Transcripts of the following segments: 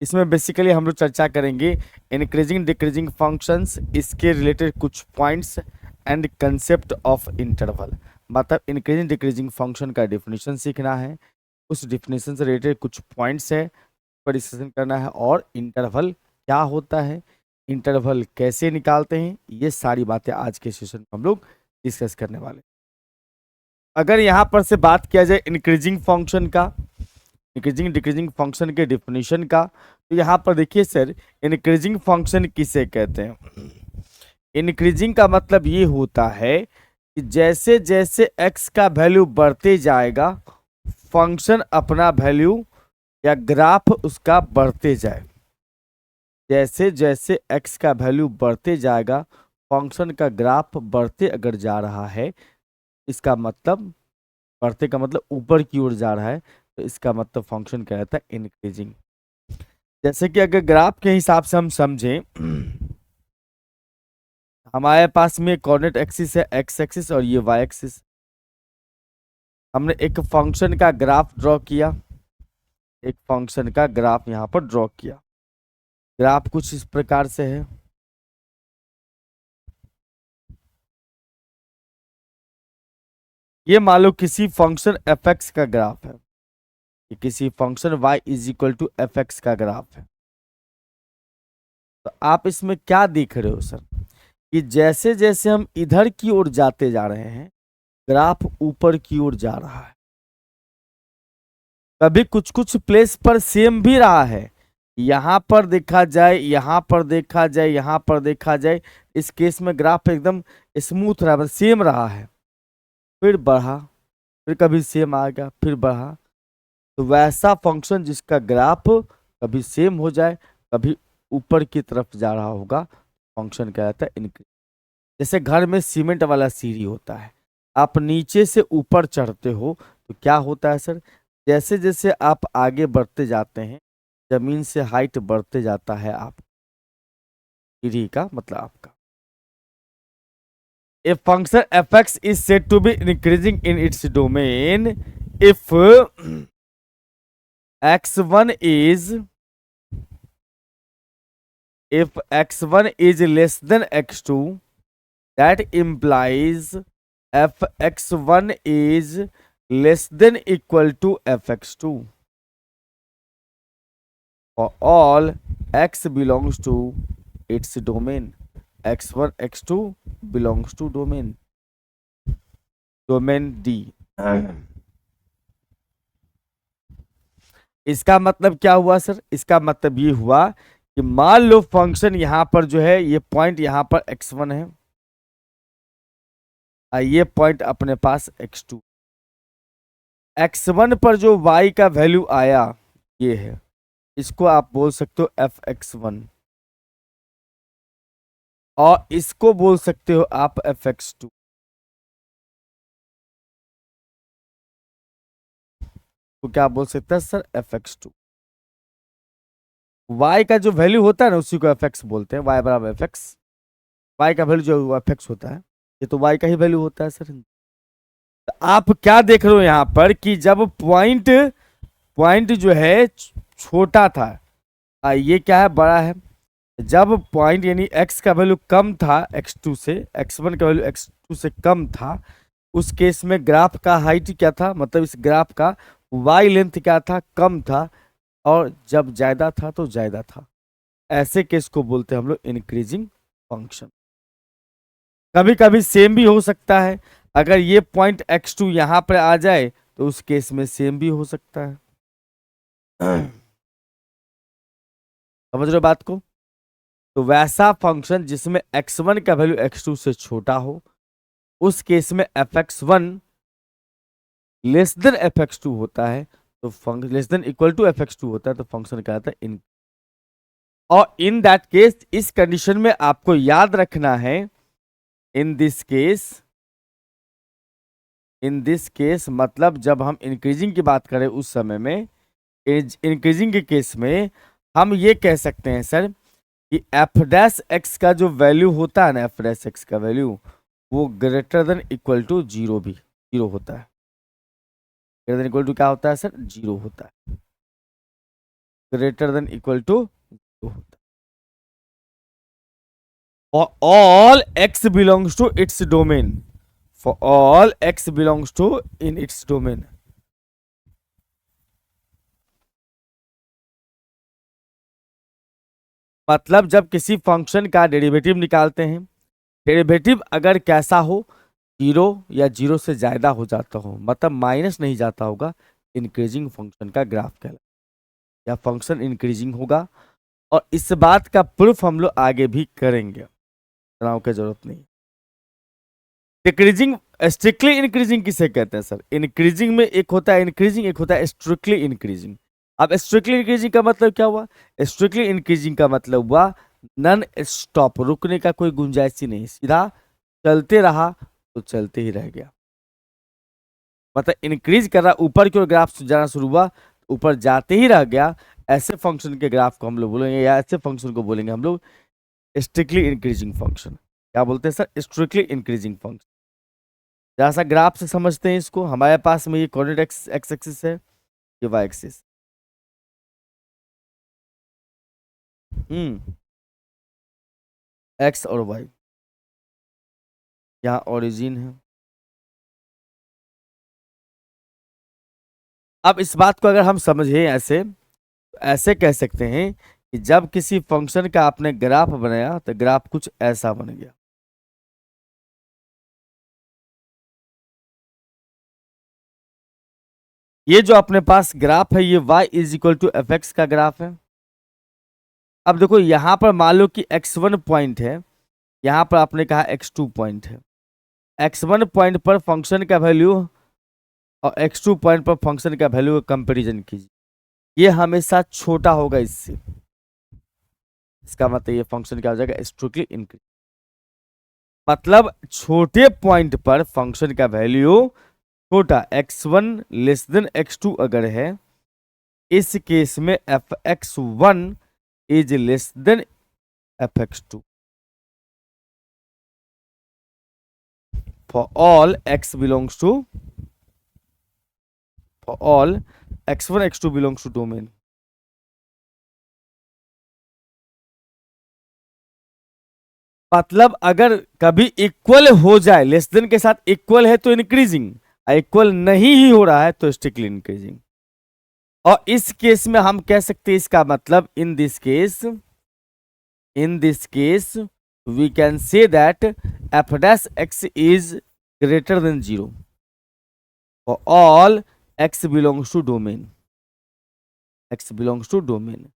इसमें बेसिकली हम लोग चर्चा करेंगे इंक्रीजिंग डिक्रीजिंग फंक्शंस, इसके रिलेटेड कुछ points and concept of interval. मतलब इंक्रीजिंग डिक्रीजिंग फंक्शन का डेफिनेशन सीखना है, उस डेफिनेशन से रिलेटेड कुछ पॉइंट्स है पर डिस्कशन करना है, और इंटरवल क्या होता है, इंटरवल कैसे निकालते हैं, ये सारी बातें आज के सेशन में हम लोग डिस्कस करने वाले। अगर यहाँ पर से बात किया जाए इंक्रीजिंग फंक्शन का, इंक्रीजिंग डिक्रीजिंग फंक्शन के डेफिनेशन का, तो यहाँ पर देखिए सर, इंक्रीजिंग फंक्शन किसे कहते हैं। इंक्रीजिंग का मतलब ये होता है कि जैसे जैसे x का वैल्यू बढ़ते जाएगा, फंक्शन अपना वैल्यू या ग्राफ उसका बढ़ते जाए। जैसे जैसे x का वैल्यू बढ़ते जाएगा, फंक्शन का ग्राफ बढ़ते अगर जा रहा है, इसका मतलब बढ़ते का मतलब ऊपर की ओर जा रहा है, तो इसका मतलब फंक्शन क्या रहता है, इंक्रीजिंग। जैसे कि अगर ग्राफ के हिसाब से हम समझें, हमारे पास में कोऑर्डिनेट एक्सिस है एक्स एक्सिस और ये वाई एक्सिस। हमने एक फंक्शन का ग्राफ ड्रॉ किया, एक फंक्शन का ग्राफ यहाँ पर ड्रॉ किया। ग्राफ कुछ इस प्रकार से है। ये मान लो किसी फंक्शन एफ एक्स का ग्राफ है, ये किसी function y is equal to f x का ग्राफ है। तो आप इसमें क्या देख रहे हो सर, कि जैसे जैसे हम इधर की ओर जाते जा रहे हैं, ग्राफ ऊपर की ओर जा रहा है। कभी कुछ कुछ प्लेस पर सेम भी रहा है, यहां पर देखा जाए, यहां पर देखा जाए, यहां पर देखा जाए, इस केस में ग्राफ एकदम स्मूथ रहा, सेम रहा है। फिर बढ़ा, फिर कभी सेम आ गया, फिर बढ़ा। तो वैसा फंक्शन जिसका ग्राफ कभी सेम हो जाए, कभी ऊपर की तरफ जा रहा होगा, फंक्शन क्या रहता है, इंक्रीज। जैसे घर में सीमेंट वाला सीढ़ी होता है, आप नीचे से ऊपर चढ़ते हो तो क्या होता है सर, जैसे जैसे आप आगे बढ़ते जाते हैं, जमीन से हाइट बढ़ते जाता है आप, सीढ़ी का मतलब आपका। A function fx is said to be increasing in its domain if x1 is if x1 is less than x2, that implies fx1 is less than equal to fx2 for all x belongs to its domain. x1 x2 belongs to domain D. इसका मतलब क्या हुआ sir, इसका मतलब ये हुआ कि मान लो फंक्शन यहां पर जो है, ये पॉइंट यहां पर x1 है, ये पॉइंट अपने पास x2। x1 पर जो y का वैल्यू आया ये है, इसको आप बोल सकते हो fx1, और इसको बोल सकते हो आप fx2। तो क्या बोल सकते हैं सर, fx2। y का जो वैल्यू होता है ना, उसी को fx बोलते हैं, y बराबर fx। y का वैल्यू जो fx होता है, ये तो y का ही वैल्यू होता है सर। तो आप क्या देख रहे हो यहां पर, कि जब पॉइंट पॉइंट जो है छोटा था, ये क्या है, बड़ा है। जब पॉइंट यानी x का वैल्यू कम था x2 से, x1 का वैल्यू x2 से कम था, उस केस में ग्राफ का हाइट क्या था, मतलब इस ग्राफ का y लेंथ क्या था, कम था, और जब ज्यादा था तो ज्यादा था। ऐसे केस को बोलते हैं हम लोग इंक्रीजिंग फंक्शन। कभी कभी सेम भी हो सकता है, अगर ये पॉइंट x2 यहां पर आ जाए तो उस केस में सेम भी हो सकता है। समझ रहे हो बात को। तो वैसा फंक्शन जिसमें x1 का वैल्यू x2 से छोटा हो, उस केस में fx1 लेस देन fx2 होता है, तो function less than equal to fx2 होता है, तो फंक्शन क्या आता है, इन। और इन दैट केस, इस कंडीशन में आपको याद रखना है, इन this case, in this case मतलब जब हम इंक्रीजिंग की बात करें उस समय में, इंक्रीजिंग के केस में हम ये कह सकते हैं सर, कि एफ डैश एक्स का जो वैल्यू होता है ना, एफ डैश एक्स का वैल्यू, वो greater than equal to zero भी जीरो होता है। ग्रेटर देन इक्वल टू क्या होता है सर, जीरो होता है। ग्रेटर देन इक्वल टू 0 होता है। For all x belongs to its domain, for all x belongs to in its domain, मतलब जब किसी फंक्शन का डेरिवेटिव निकालते हैं, डेरिवेटिव अगर कैसा हो, जीरो या जीरो से ज्यादा हो जाता हो, मतलब माइनस नहीं जाता होगा, इंक्रीजिंग फंक्शन का ग्राफ कहलाता है, या फंक्शन इंक्रीजिंग होगा। और इस बात का प्रूफ हम लोग आगे भी करेंगे, तनाव की जरूरत नहीं। डिक्रीजिंग, स्ट्रिक्टली इंक्रीजिंग किसे कहते हैं सर? इंक्रीजिंग में एक होता है इंक्रीजिंग, एक होता है स्ट्रिक्टली इंक्रीजिंग। अब स्ट्रिक्टली इंक्रीजिंग का मतलब क्या हुआ? स्ट्रिक्टली इंक्रीजिंग का मतलब हुआ नन स्टॉप, रुकने का कोई गुंजाइश ही नहीं, सीधा चलते रहा तो चलते ही रह गया। मतलब इंक्रीज कर रहा, ऊपर की ओर ग्राफ जाना शुरू हुआ, ऊपर जाते ही रह गया, ऐसे फंक्शन के ग्राफ को हम लोग बोलेंगे, या ऐसे फंक्शन को बोलेंगे हम लोग स्ट्रिक्टली इंक्रीजिंग फंक्शन। क्या बोलते हैं सर? Strictly increasing function. जरा सा ग्राफ से समझते हैं इसको। हमारे पास में ये कोऑर्डिनेट एक्स एक्सिस है, ये वाई एक्सिस। एक्स और वाई, यहाँ ओरिजिन है। अब इस बात को अगर हम समझे ऐसे, तो ऐसे कह सकते हैं कि जब किसी फंक्शन का आपने ग्राफ बनाया तो ग्राफ कुछ ऐसा बन गया। ये जो अपने पास ग्राफ है, ये y is equal to f x का ग्राफ है। अब देखो यहां पर मान लो कि x1 पॉइंट है, यहां पर आपने कहा x2 पॉइंट है। x1 पॉइंट पर फंक्शन का वैल्यू और x2 पॉइंट पर फंक्शन का वैल्यू का कंपेरिजन कीजिए, ये हमेशा छोटा होगा इससे। इसका मतलब ये फंक्शन क्या हो जाएगा? Strictly increase. मतलब छोटे पॉइंट पर फंक्शन का वैल्यू छोटा, x1 लेस देन x2 अगर है, इस केस में fx1 is less then fx2 for all x belongs to, for all x1 x2 belongs to domain। मतलब अगर कभी इक्वल हो जाए, लेस देन के साथ इक्वल है तो इंक्रीजिंग, इक्वल नहीं ही हो रहा है तो स्ट्रिक्टली इंक्रीजिंग। और इस केस में हम कह सकते हैं, इसका मतलब in this case we can say that f dash x is greater than 0 for all x belongs to domain, x belongs to domain.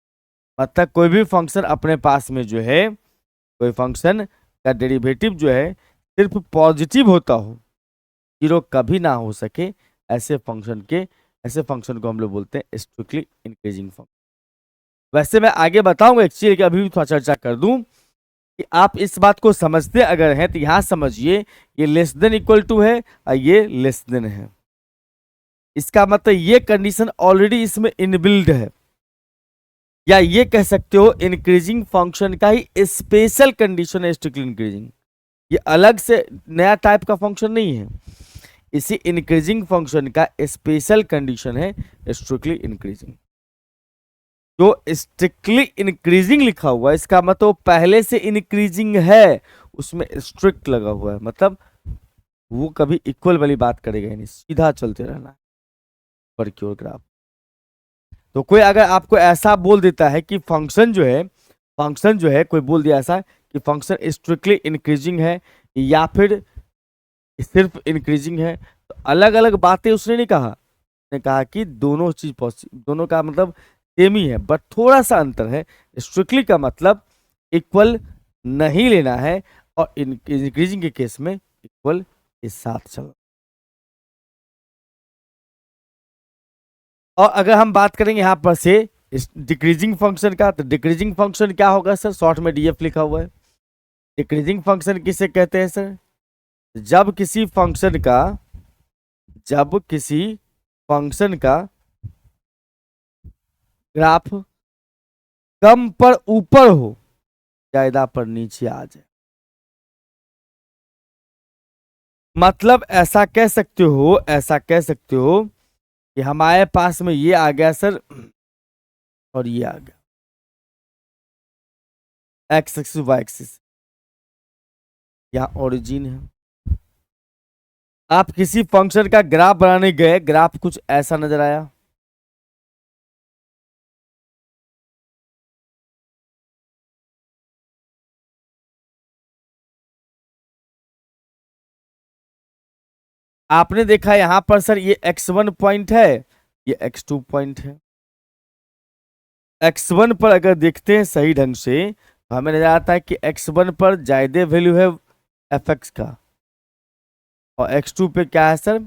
मतलब कोई भी फंक्शन अपने पास में जो है, कोई फंक्शन का डेरिवेटिव जो है सिर्फ पॉजिटिव होता हो, जीरो कभी ना हो सके, ऐसे फंक्शन को हम लोग बोलते हैं स्ट्रिक्टली इंक्रीजिंग फंक्शन। वैसे मैं आगे बताऊंगा एक चीज, अभी भी थोड़ा चर्चा कर दूं कि आप इस बात को समझते अगर हैं तो यहां समझिए, ये लेस देन इक्वल टू है और ये लेस देन है। इसका मतलब ये कंडीशन ऑलरेडी इसमें इनबिल्ड है, या ये कह सकते हो इंक्रीजिंग फंक्शन का ही स्पेशल कंडीशन है स्ट्रिक्टली इंक्रीजिंग। ये अलग से नया टाइप का फंक्शन नहीं है, इसी इंक्रीजिंग फंक्शन का स्पेशल कंडीशन है स्ट्रिक्टली इंक्रीजिंग। जो स्ट्रिक्टली इंक्रीजिंग लिखा हुआ है, इसका मतलब पहले से इंक्रीजिंग है, उसमें स्ट्रिक्ट लगा हुआ है, मतलब वो कभी इक्वल वाली बात करेगा ही नहीं, सीधा चलते रहना है पर की ओर ग्राफ। तो कोई अगर आपको ऐसा बोल देता है कि फंक्शन जो है कोई बोल दिया ऐसा कि फंक्शन स्ट्रिक्टली इंक्रीजिंग है या फिर सिर्फ इंक्रीजिंग है, तो अलग अलग बातें उसने नहीं कहा। उसने कहा कि दोनों चीज पॉसिबल, दोनों का मतलब सेम ही है, बट थोड़ा सा अंतर है। स्ट्रिक्टली का मतलब इक्वल नहीं लेना है, और इंक्रीजिंग के केस में इक्वल के साथ चलना। और अगर हम बात करेंगे यहां पर से डिक्रीजिंग फंक्शन का, तो डिक्रीजिंग फंक्शन क्या होगा सर? शॉर्ट में डीएफ लिखा हुआ है। डिक्रीजिंग फंक्शन किसे कहते हैं सर? जब किसी फंक्शन का ग्राफ कम पर ऊपर हो, ज्यादा पर नीचे आ जाए। मतलब ऐसा कह सकते हो कि हमारे पास में ये आ गया सर और ये आ गया एक्स एक्सिस वाई एक्सिस, यहाँ ओरिजिन है। आप किसी फंक्शन का ग्राफ बनाने गए, ग्राफ कुछ ऐसा नजर आया, आपने देखा यहां पर सर ये x1 पॉइंट है, ये x2 पॉइंट है। x1 पर अगर देखते हैं सही ढंग से तो हमें नजर आता है कि x1 पर ज्यादा वैल्यू है fx का, और x2 पे क्या है सर,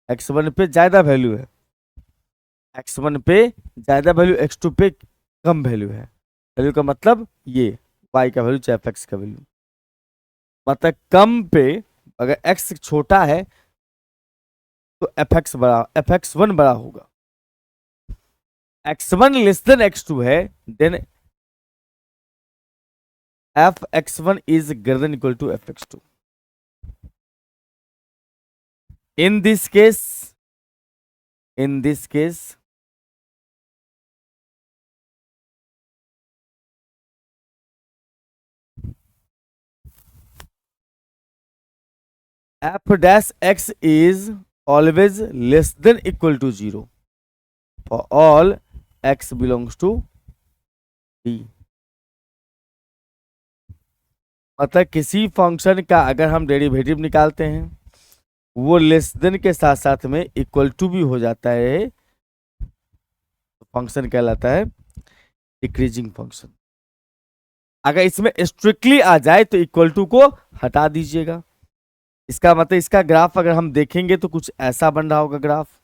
x1 पे ज्यादा वैल्यू है, x1 पे ज्यादा वैल्यू, x2 पे कम वैल्यू है। वैल्यू का मतलब ये y का वैल्यू चाहे fx का वैल्यू, मतलब कम पे अगर x छोटा है तो fx1 बड़ा होगा। x1 लेस देन x2 है, then fx1 is greater than equal to fx2. In this case, f dash x is always less than equal to 0 for all x belongs to D. मतलब किसी function का अगर हम derivative निकालते हैं वो less than के साथ साथ में इक्वल टू भी हो जाता है, फंक्शन कहलाता है डिक्रीजिंग फंक्शन। अगर इसमें स्ट्रिक्टली आ जाए तो इक्वल टू को हटा दीजिएगा। इसका मतलब इसका ग्राफ अगर हम देखेंगे तो कुछ ऐसा बन रहा होगा ग्राफ।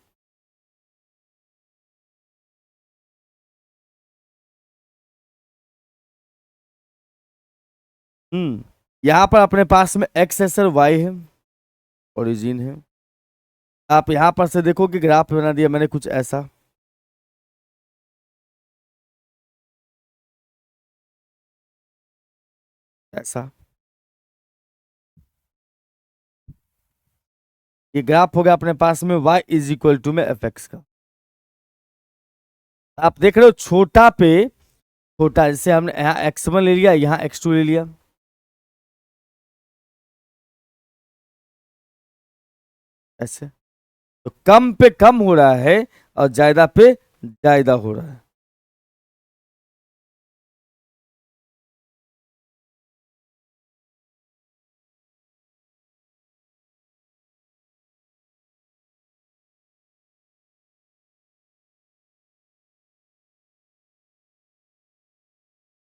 यहां पर अपने पास में एक्स है सर, वाई है, ओरिजिन है। आप यहां पर से देखो कि ग्राफ बना दिया मैंने कुछ ऐसा, ऐसा ये ग्राफ हो गया अपने पास में y इज इक्वल टू में एफ एक्स का। आप देख रहे हो छोटा पे छोटा, जैसे हमने यहाँ x1 ले लिया, यहाँ x2 ले लिया, ऐसे तो कम पे कम हो रहा है और ज्यादा पे ज्यादा हो रहा है।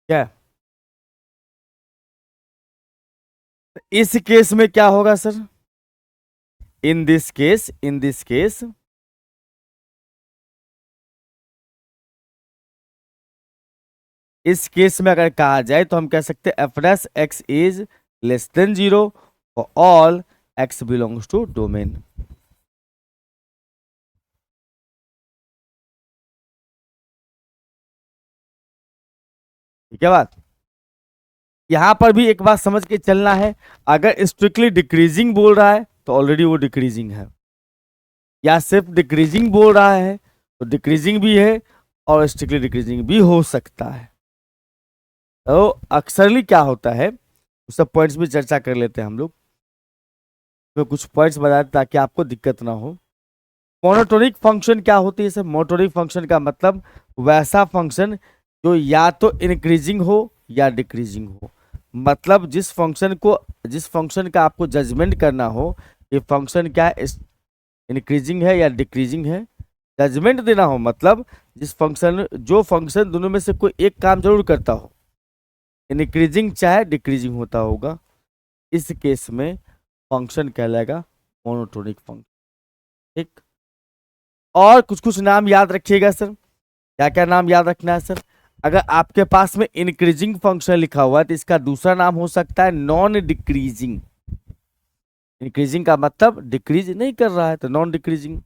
क्या इस केस में क्या होगा सर, इन दिस केस, इस केस में अगर कहा जाए तो हम कह सकते हैं f dash x is less than 0 for all x belongs to domain. ठीक है बात। यहां पर भी एक बात समझ के चलना है, अगर स्ट्रिक्टली डिक्रीजिंग बोल रहा है तो ऑलरेडी वो डिक्रीजिंग है, या सिर्फ डिक्रीजिंग बोल रहा है तो डिक्रीजिंग भी है और स्ट्रिक्टली डिक्रीजिंग भी हो सकता है। तो अक्सरली क्या होता है उस सब पॉइंट्स भी चर्चा कर लेते हैं हम लोग, तो कुछ पॉइंट्स बताते ताकि आपको दिक्कत ना हो। मोनोटोनिक फंक्शन क्या होती है सर, मोनोटोनिक फंक्शन का मतलब वैसा फंक्शन जो या तो इंक्रीजिंग हो या डिक्रीजिंग हो। मतलब जिस फंक्शन का आपको जजमेंट करना हो ये फंक्शन क्या है, इंक्रीजिंग है या डिक्रीजिंग है, जजमेंट देना हो, मतलब जो फंक्शन दोनों में से कोई एक काम जरूर करता हो, इंक्रीजिंग चाहे डिक्रीजिंग होता होगा, इस केस में फंक्शन कहलाएगा मोनोटोनिक फंक्शन। ठीक, और कुछ कुछ नाम याद रखिएगा सर। क्या क्या नाम याद रखना है सर, अगर आपके पास में इंक्रीजिंग फंक्शन लिखा हुआ है तो इसका दूसरा नाम हो सकता है नॉन डिक्रीजिंग। इंक्रीजिंग का मतलब डिक्रीज नहीं कर रहा है तो नॉन डिक्रीजिंग,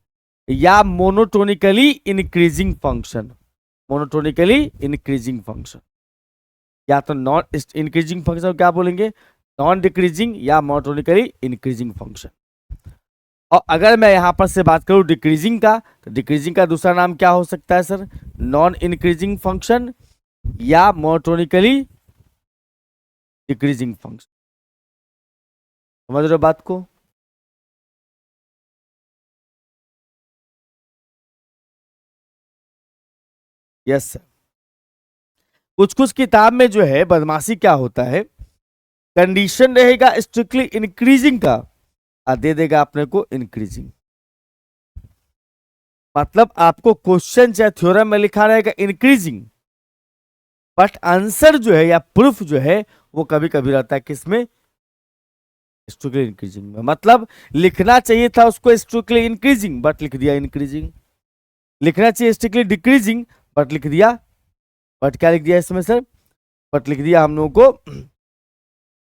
या monotonically increasing function, monotonically increasing function, या तो नॉन इंक्रीजिंग फंक्शन क्या बोलेंगे, नॉन डिक्रीजिंग या मोनोटोनिकली इंक्रीजिंग फंक्शन। और अगर मैं यहां पर से बात करूं डिक्रीजिंग का, तो डिक्रीजिंग का दूसरा नाम क्या हो सकता है सर? नॉन इंक्रीजिंग फंक्शन या मोनोटोनिकली डिक्रीजिंग फंक्शन। समझ रहे हो बात को? Yes sir. कुछ कुछ किताब में जो है बदमाशी क्या होता है, कंडीशन रहेगा स्ट्रिक्टली इंक्रीजिंग का और दे देगा अपने को इंक्रीजिंग। मतलब आपको क्वेश्चन या थ्योरम में लिखा रहेगा इंक्रीजिंग, बट आंसर जो है या प्रूफ जो है वो कभी कभी रहता है किसमें? स्ट्रिक्टली इंक्रीजिंग में। मतलब लिखना चाहिए था उसको स्ट्रिक्टली इंक्रीजिंग बट लिख दिया इंक्रीजिंग, लिखना चाहिए स्ट्रिक्टली डिक्रीजिंग बट लिख दिया, बट क्या लिख दिया इसमें सर? बट लिख दिया हम लोगों को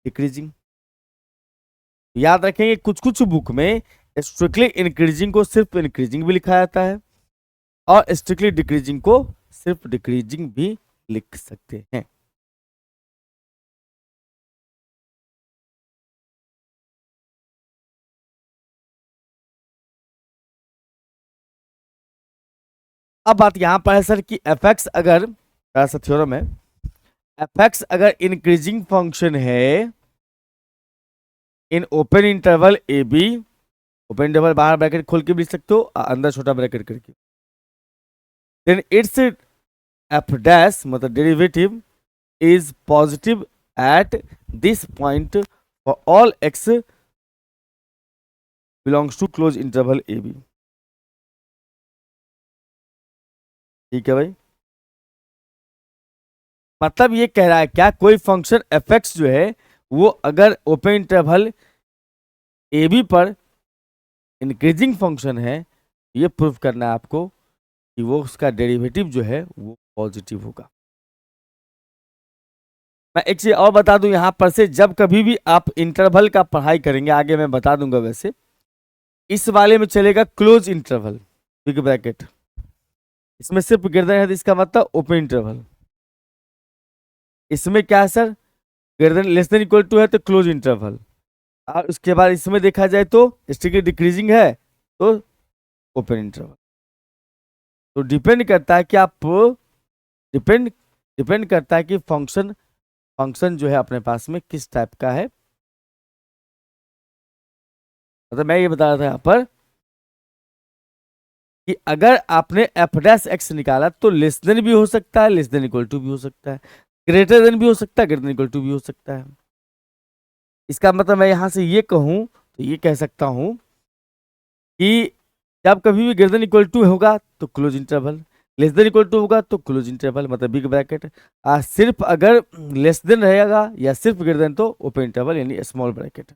डिक्रीजिंग। याद रखेंगे कुछ कुछ बुक में स्ट्रिक्टली इंक्रीजिंग को सिर्फ इंक्रीजिंग भी लिखा जाता है और स्ट्रिक्टली डिक्रीजिंग को सिर्फ डिक्रीजिंग भी लिख सकते हैं। अब बात यहां पर है सर कि एफ एक्स अगर, थोड़ा सा थ्योरम है, एफ एक्स अगर इंक्रीजिंग फंक्शन है in open interval a b, open interval बाहर ब्रैकेट खोल के भी लिख सकते हो अंदर छोटा ब्रैकेट करके, देन इट्स एफ डैश मतलब derivative is positive at this point for all x belongs to close interval a b. ठीक है भाई। मतलब ये कह रहा है क्या, कोई फंक्शन एफ एक्स जो है वो अगर ओपन इंटरवल ए बी पर इंक्रीजिंग फंक्शन है, ये प्रूफ करना है आपको कि वो उसका डेरिवेटिव जो है वो पॉजिटिव होगा। मैं एक चीज और बता दूं यहां पर से, जब कभी भी आप इंटरवल का पढ़ाई करेंगे आगे मैं बता दूंगा, वैसे इस वाले में चलेगा क्लोज इंटरवल बिग ब्रैकेट, इसमें सिर्फ ग्रेटर है तो इसका मतलब ओपन इंटरवल। इसमें क्या है sir, greater less than equal to है तो क्लोज इंटरवल, और उसके बाद इसमें देखा जाए तो स्ट्रिक्टली डिक्रीजिंग है तो ओपन इंटरवल। तो डिपेंड करता है कि आप, डिपेंड डिपेंड करता है कि फंक्शन फंक्शन जो है अपने पास में किस टाइप का है। मतलब मैं ये बता रहा था यहाँ पर कि अगर आपने एफ डैश एक्स निकाला तो लेस देन भी हो सकता है, लेस देन इक्वल टू भी हो सकता है, ग्रेटर देन भी हो सकता है, ग्रेटर देन इक्वल टू भी हो सकता है। इसका मतलब मैं यहां से ये कहूं तो ये कह सकता हूं कि जब कभी भी ग्रेटर देन इक्वल टू होगा तो close interval, less than equal to होगा तो क्लोज इंटरवल मतलब बिग ब्रैकेट, सिर्फ अगर लेस देन रहेगा या सिर्फ ग्रेटर देन तो ओपन इंटरवल यानी स्मॉल ब्रैकेट।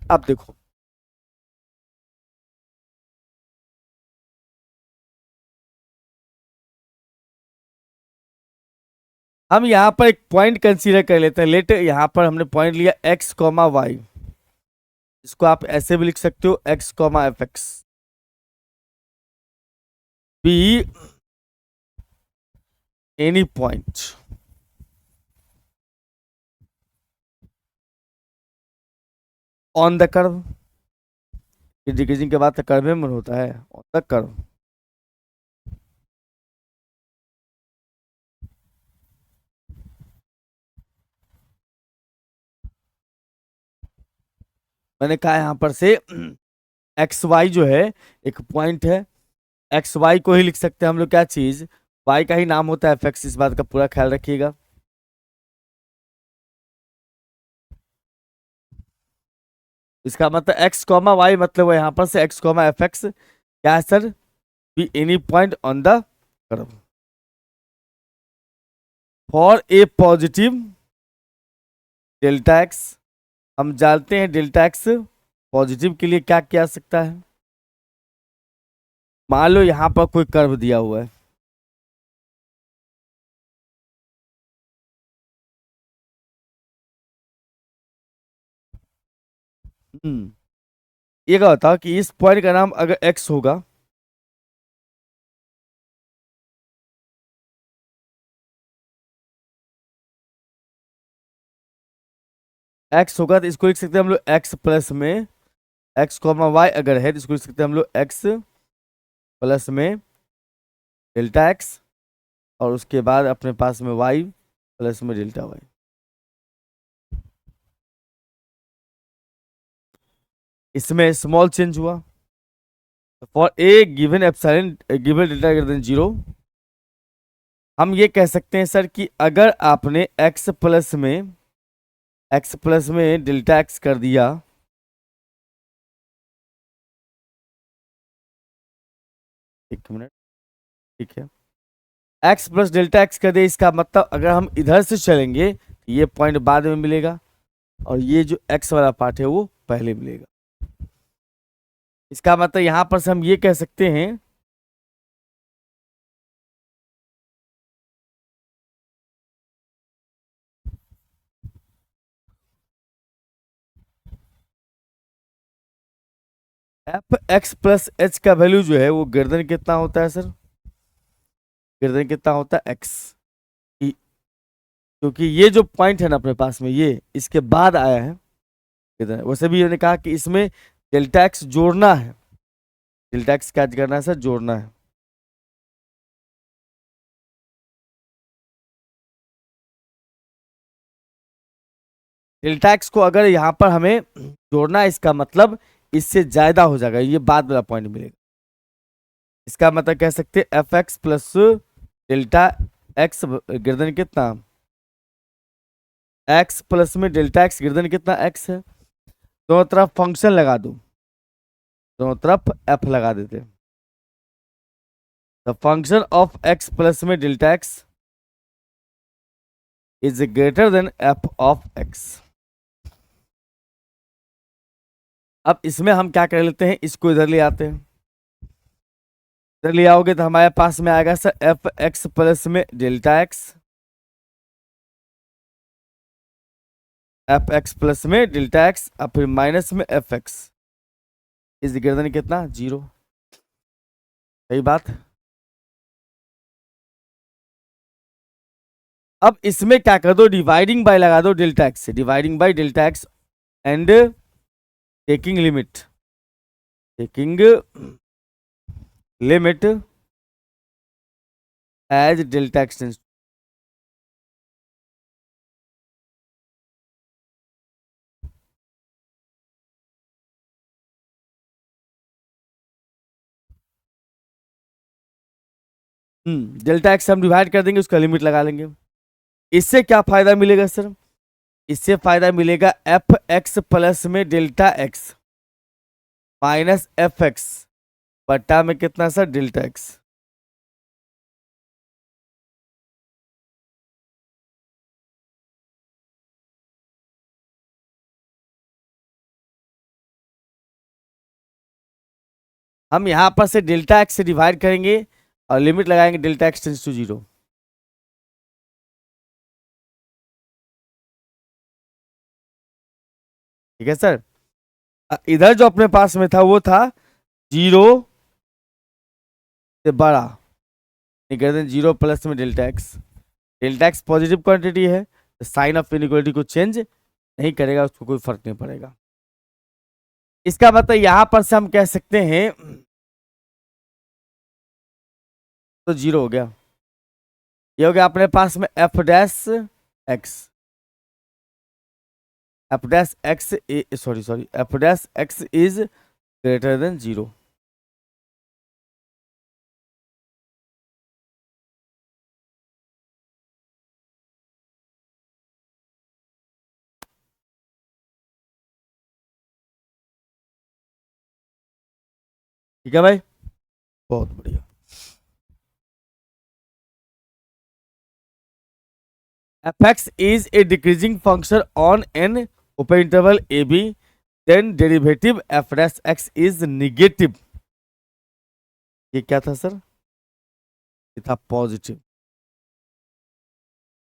अब देखो, हम यहाँ पर एक पॉइंट कंसीडर कर लेते हैं। लेट यहाँ पर हमने पॉइंट लिया एक्स कॉमा वाई, इसको आप ऐसे भी लिख सकते हो x comma F x be any point on the curve. Decreasing के बाद तो कर्व में होता है ऑन द कर्व। मैंने कहा यहाँ पर से एक्स वाई जो है एक पॉइंट है, एक्स वाई को ही लिख सकते हैं हम लोग क्या चीज, वाई का ही नाम होता है एफ एक्स, इस बात का पूरा ख्याल रखिएगा। इसका मतलब एक्स कॉमा वाई मतलब यहाँ पर से एक्स कॉमा एफ एक्स क्या है sir, be any point on the curve for a positive delta x. हम जानते हैं डेल्टा एक्स पॉजिटिव के लिए क्या किया सकता है। मान लो यहाँ पर कोई कर्व दिया हुआ है, ये क्या बताओ कि इस पॉइंट का नाम अगर एक्स होगा एक्स होगा तो इसको लिख सकते हैं हम लोग एक्स प्लस में एक्स कॉमा वाई अगर है तो इसको लिख सकते हैं हम लोग एक्स प्लस में डेल्टा एक्स और उसके बाद अपने पास में वाई प्लस में डेल्टा वाई। इसमें स्मॉल चेंज हुआ for a given epsilon given delta greater than 0। हम ये कह सकते हैं सर कि अगर आपने एक्स प्लस में डेल्टा एक्स कर दिया, एक मिनट, ठीक है, एक्स प्लस डेल्टा एक्स कर दिया, इसका मतलब अगर हम इधर से चलेंगे तो ये पॉइंट बाद में मिलेगा और ये जो एक्स वाला पार्ट है वो पहले मिलेगा। इसका मतलब यहां पर से हम ये कह सकते हैं एफ एक्स प्लस एच का वैल्यू जो है वो ग्रेटर देन कितना होता है सर, ग्रेटर देन कितना होता है एक्स, क्योंकि ये जो पॉइंट है ना अपने पास में ये इसके बाद आया है इधर। वैसे भी मैंने कहा कि इसमें डेल्टा एक्स जोड़ना है, डेल्टा एक्स क्या करना है सर, जोड़ना है। डेल्टा एक्स को अगर यहाँ पर हमें जोड़ना है इसका मतलब इससे ज्यादा हो जाएगा, ये बाद वाला पॉइंट मिलेगा। इसका मतलब कह सकते हैं F x plus delta x greater than कितना, एक्स प्लस में डेल्टा एक्स ग्रेटर देन कितना एक्स है। दोनों तरफ फंक्शन लगा दो, दोनों तरफ एफ लगा देते हैं। The function of x plus में delta x is greater than f of x. अब इसमें हम क्या कर लेते हैं, इसको इधर ले आते हैं। इधर ले आओगे तो हमारे पास में आएगा सर एफ एक्स प्लस में delta x, f x plus में डेल्टा एक्स और फिर माइनस में F x is greater then कितना, 0। सही बात। अब इसमें क्या कर दो, डिवाइडिंग बाय लगा दो डेल्टा एक्स से, dividing by delta x and taking limit, taking limit as delta x tends. Delta x हम डिवाइड कर देंगे, उसका लिमिट लगा लेंगे। इससे क्या फायदा मिलेगा सर, इससे फायदा मिलेगा एफ एक्स प्लस में delta x minus f x बट्टा में कितना सर, डेल्टा एक्स। हम यहां पर से डेल्टा एक्स से डिवाइड करेंगे और लिमिट लगाएंगे डेल्टा एक्स टेंस टू 0। ठीक है सर। इधर जो अपने पास में था वो था 0 से बड़ा, ग्रेटर देन 0 प्लस में डेल्टा एक्स पॉजिटिव क्वांटिटी है तो साइन ऑफ इनइक्वालिटी को चेंज नहीं करेगा, उसको कोई फर्क नहीं पड़ेगा। इसका मतलब यहां पर से हम कह सकते हैं तो 0 हो गया। ये हो गया अपने पास में f dash x, F dash x sorry F dash x is greater than 0। ठीक है भाई, बहुत बढ़िया। fx is a decreasing function on an open interval ab, then derivative f dash x is negative। ये क्या था सर, ये था पॉजिटिव,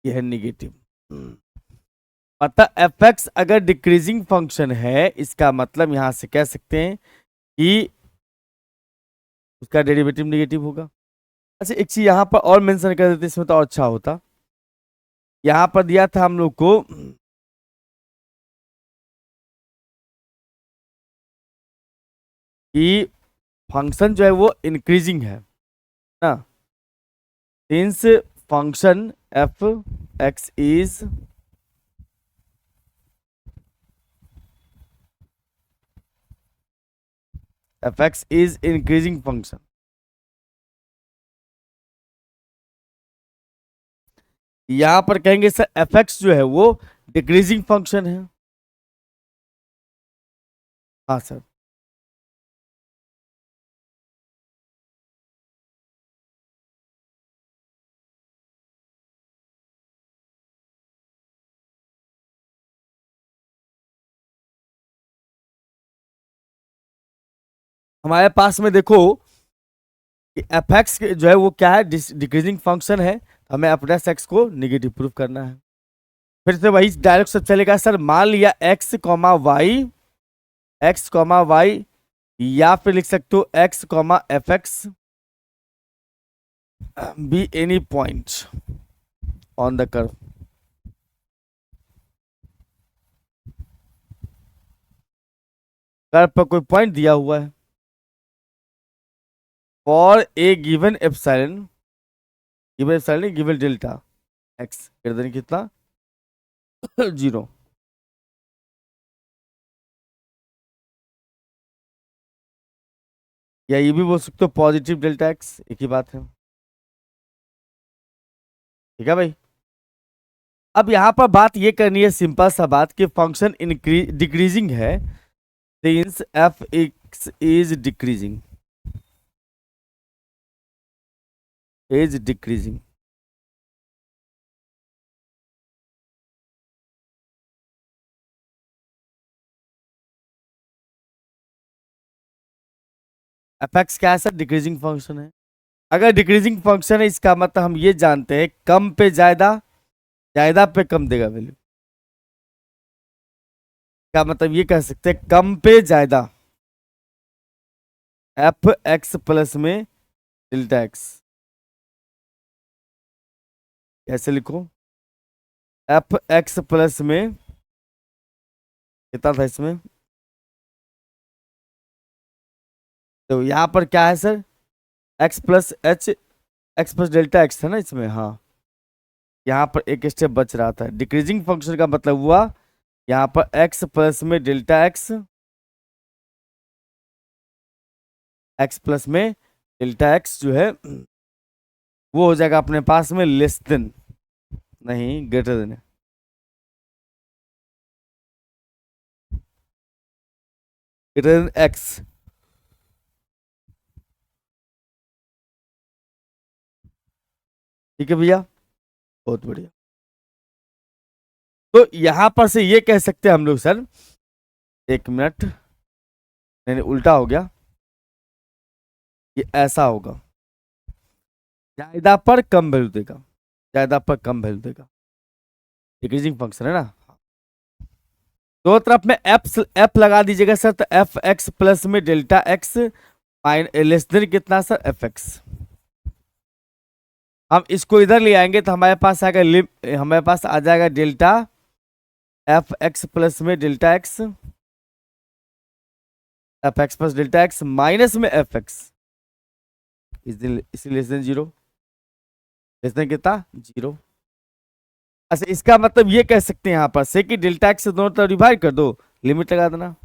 ये है निगेटिव। मतलब fx अगर डिक्रीजिंग फंक्शन है इसका मतलब यहां से कह सकते हैं कि उसका डेरिवेटिव निगेटिव होगा। अच्छा एक चीज यहां पर और मेंशन कर देते इसमें तो अच्छा होता। यहां पर दिया था हम लोग को कि फंक्शन जो है वो इंक्रीजिंग है ना, since function f x is increasing function, यहां पर कहेंगे सर एफ एक्स जो है वो डिक्रीजिंग फंक्शन है। हाँ सर। हमारे पास में देखो कि एफ एक्स जो है वो क्या है, डिक्रीजिंग फंक्शन है, हमें अपने एक्स को निगेटिव प्रूव करना है। फिर से वही डायरेक्ट सब चलेगा सर, मान लिया एक्स कॉमा वाई, या फिर लिख सकते हो x comma F x be any point on the curve. Curve पर कोई पॉइंट दिया हुआ है for a given epsilon, given delta x greater than कितना 0, या ये भी बोल सकते हो पॉजिटिव डेल्टा एक्स, एक ही बात है। ठीक है भाई। अब यहां पर बात ये करनी है, सिंपल सा बात, कि फंक्शन डिक्रीजिंग है, since F x is decreasing. F x क्या है सर, डिक्रीजिंग फंक्शन है। अगर डिक्रीजिंग फंक्शन है इसका मतलब हम ये जानते हैं कम पे ज्यादा, ज्यादा पे कम देगा वैल्यू। क्या मतलब ये कह सकते हैं कम पे ज्यादा, एफ एक्स प्लस में डेल्टा एक्स। कैसे लिखो, एफ एक्स प्लस में कितना था इसमें, तो यहाँ पर क्या है sir, x plus H, x plus delta x था ना इसमें। हाँ, यहाँ पर एक स्टेप बच रहा था। डिक्रीजिंग फंक्शन का मतलब हुआ यहाँ पर एक्स प्लस में डेल्टा एक्स, एक्स प्लस में डेल्टा एक्स जो है वो हो जाएगा अपने पास में लेस देन, नहीं greater than, greater than x. ठीक है भैया, बहुत बढ़िया। तो यहां पर से ये कह सकते हैं हम लोग सर, एक मिनट, नहीं नहीं, उल्टा हो गया, ये ऐसा होगा, ज्यादा पर कम वैल्यू देगा, ज्यादा पर कम वैल्यू देगा, डिक्रीजिंग फंक्शन है ना। दो तरफ में एफ लगा दीजिएगा सर, तो एफ एक्स प्लस में डेल्टा एक्स लेस देन कितना सर, एफ एक्स। हम इसको इधर ले आएंगे तो हमारे पास आएगा हमारे पास आ जाएगा डेल्टा एफ एक्स प्लस में delta x, f x plus delta x minus में एफ एक्स इसी लेस देन 0, लेस देन कितना 0। अच्छा, इसका मतलब ये कह सकते हैं यहाँ पर से कि डेल्टा एक्स से दोनों तरफ डिवाइड कर दो, लिमिट लगा देना।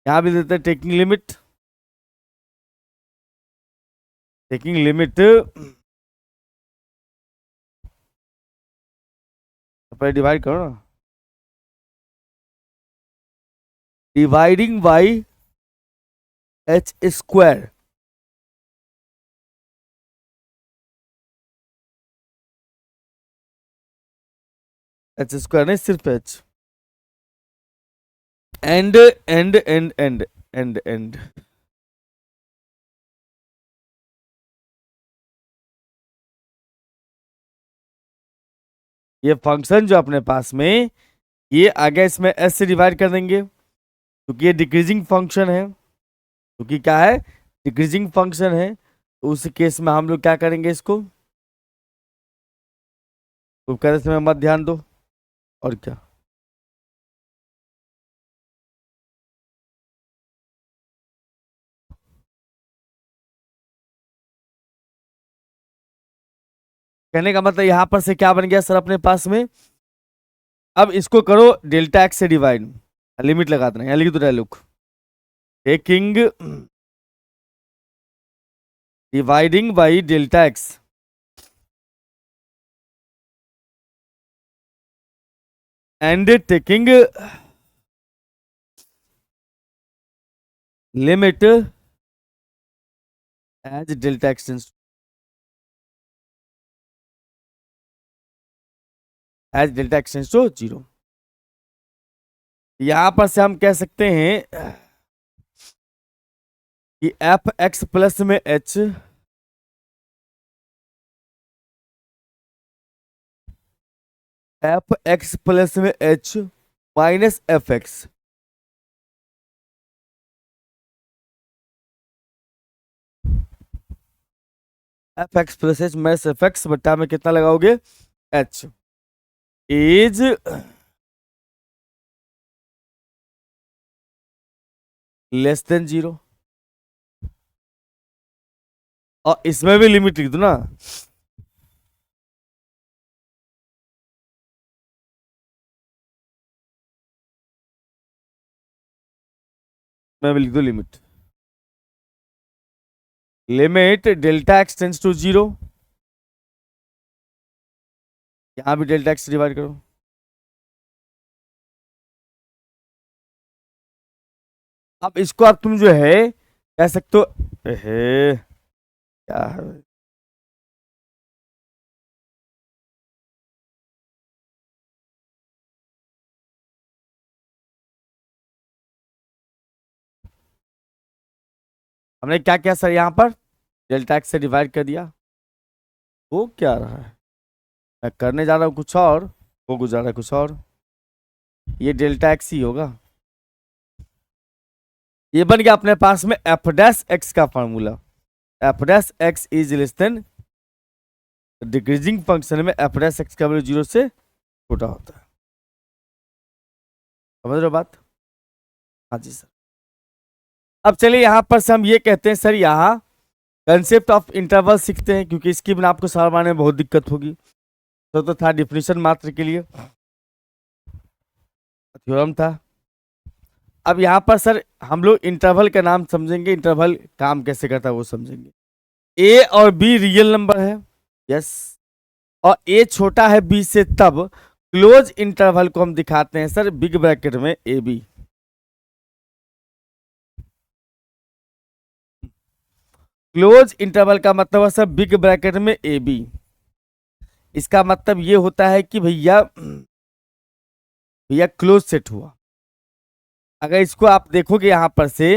यहाँ भी देते हैं टेकिंग लिमिट, टेकिंग लिमिट पर डिवाइड करो ना, dividing by H square, H square नहीं सिर्फ H, and and and and and and. ये फंक्शन जो अपने पास में ये आगे इसमें एस से डिवाइड कर देंगे, क्योंकि ये डिक्रीजिंग फंक्शन है, क्योंकि क्या है डिक्रीजिंग फंक्शन है, तो उस केस में हम लोग क्या करेंगे, इसको तो कहते समय मत ध्यान दो, और क्या। कहने का मतलब यहां पर से क्या बन गया सर अपने पास में, अब इसको करो डेल्टा एक्स से डिवाइड, लिमिट लगा देना, यहाँ लिख दो dialogue, taking dividing by delta x and taking limit as delta x tends as delta x tends to zero. यहां पर से हम कह सकते हैं कि एफ एक्स प्लस में एच एफ एक्स प्लस में h minus f x, f x plus h minus f x बट्टा में कितना लगाओगे h is less than zero, और इसमें भी लिमिट लिख दो ना, मैं भी लिख दो limit, limit delta x tends to zero, यहां भी डेल्टा एक्स डिवाइड करो, अब इसको अब तुम जो है कह सकते हो है क्या है, हमने क्या किया सर यहाँ पर डेल्टा एक्स से डिवाइड कर दिया, वो क्या रहा है, मैं करने जा रहा हूँ कुछ और, वो गुजारा कुछ और, ये डेल्टा एक्स ही होगा, ये बन गया अपने पास में एफ डैश एक्स का formula, F dash x is less then, decreasing function में एफ डैश एक्स का वैल्यू जीरो से छोटा होता है, समझ रहे हो बात, हाँ जी सर। अब चलिए यहां पर से हम ये कहते हैं सर यहाँ कंसेप्ट ऑफ इंटरवल सीखते हैं, क्योंकि इसकी बिना आपको सवाल बनाने में बहुत दिक्कत होगी, तो था डिफिनेशन मात्र के लिए थ्योरम था। अब यहाँ पर सर हम लोग इंटरवल का नाम समझेंगे, इंटरवल काम कैसे करता है वो समझेंगे। ए और बी रियल नंबर है, यस, और ए छोटा है बी से तब क्लोज इंटरवल को हम दिखाते हैं सर बिग ब्रैकेट में ए बी। क्लोज इंटरवल का मतलब है सर बिग ब्रैकेट में ए बी, इसका मतलब ये होता है कि भैया भैया क्लोज सेट हुआ। अगर इसको आप देखोगे यहां पर से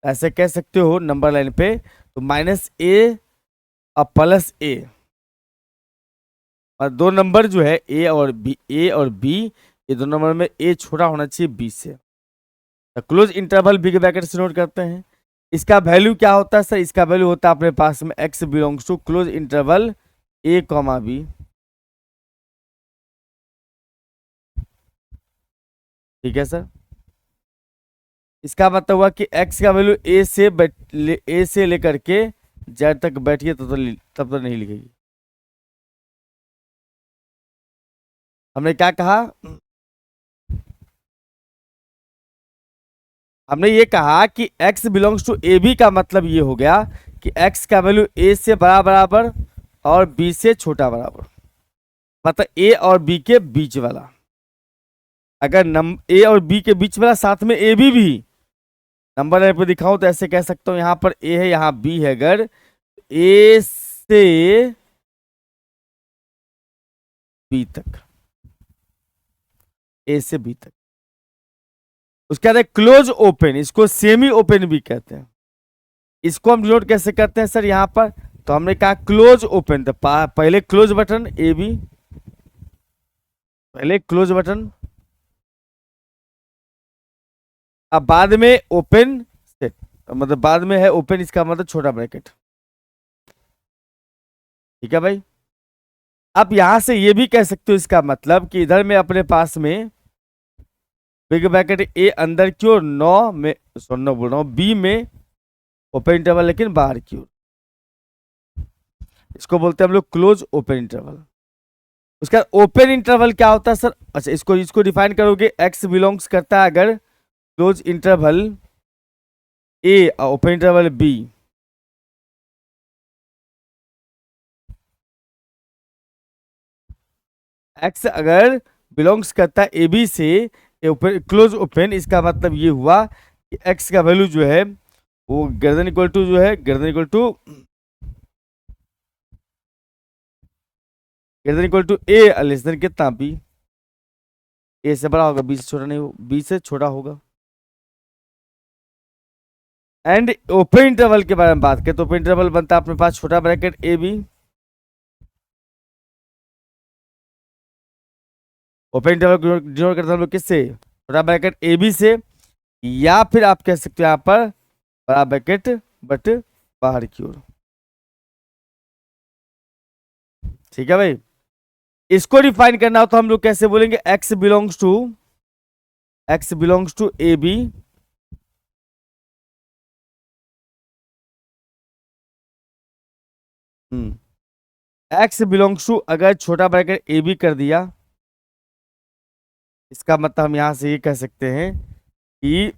ऐसे कह सकते हो नंबर लाइन पे, तो माइनस ए और प्लस ए, और दो नंबर जो है ए और बी, ये दो नंबर में ए छोटा होना चाहिए बी से, तो क्लोज इंटरवल बिग ब्रैकेट से नोट करते हैं। इसका वैल्यू क्या होता है सर, इसका वैल्यू होता है अपने पास में x belongs to close interval a comma b, ठीक है सर। इसका मतलब हुआ कि x का वैल्यू ए से लेकर के जेड तक बैठिए तब तो नहीं लिखेगी। हमने क्या कहा, हमने ये कहा कि x belongs to a b का मतलब ये हो गया कि x का वैल्यू a से बड़ा बराबर और b से छोटा बराबर, मतलब a और b के बीच वाला। अगर a और b के बीच वाला साथ में a भी नंबर लाइन पे दिखाऊं तो ऐसे कह सकता हूं यहां पर a है यहां b है, अगर a से b तक, a से b तक, उसके बाद क्लोज ओपन, इसको सेमी ओपन भी कहते हैं। इसको हम डिनोट कैसे करते हैं सर यहां पर, तो हमने कहा क्लोज ओपन, तो पहले क्लोज बटन ए बी, पहले क्लोज बटन, अब बाद में ओपन सेट, मतलब बाद में है ओपन, इसका मतलब छोटा ब्रैकेट, ठीक है भाई। अब यहां से ये भी कह सकते हो इसका मतलब कि इधर में अपने पास में बिग ब्रैकेट ए अंदर की ओर 9 में, 9 बोल रहा हूं बी में ओपन इंटरवल लेकिन बाहर की ओर, इसको बोलते हैं हम लोग क्लोज ओपन इंटरवल। उसका ओपन इंटरवल क्या होता है सर? अच्छा, इसको इसको डिफाइन करोगे, एक्स बिलोंग्स करता है अगर क्लोज इंटरवल ए ओपन इंटरवल बी, एक्स अगर बिलोंग्स करता है ए बी से, ओपन क्लोज ओपन, इसका मतलब ये हुआ कि एक्स का वैल्यू जो है वो ग्रेटर इक्वल टू जो है greater equal to a less than कितना बी, ए से बड़ा होगा बी से छोटा नहीं, बी से छोटा होगा। एंड ओपन इंटरवल के बारे में बात करें तो ओपन इंटरवल बनता है अपने पास छोटा bracket a b, open interval denote करते हैं हम लोग किससे? छोटा ब्रैकेट ए बी से, या फिर आप कह सकते हो यहां पर बड़ा ब्रैकेट बट बाहर की ओर। ठीक है भाई, इसको डिफाइन करना हो तो हम लोग कैसे बोलेंगे? X belongs to a b, x belongs to अगर छोटा ब्रैकेट ए बी कर दिया, इसका मतलब हम यहां से ये कह सकते हैं कि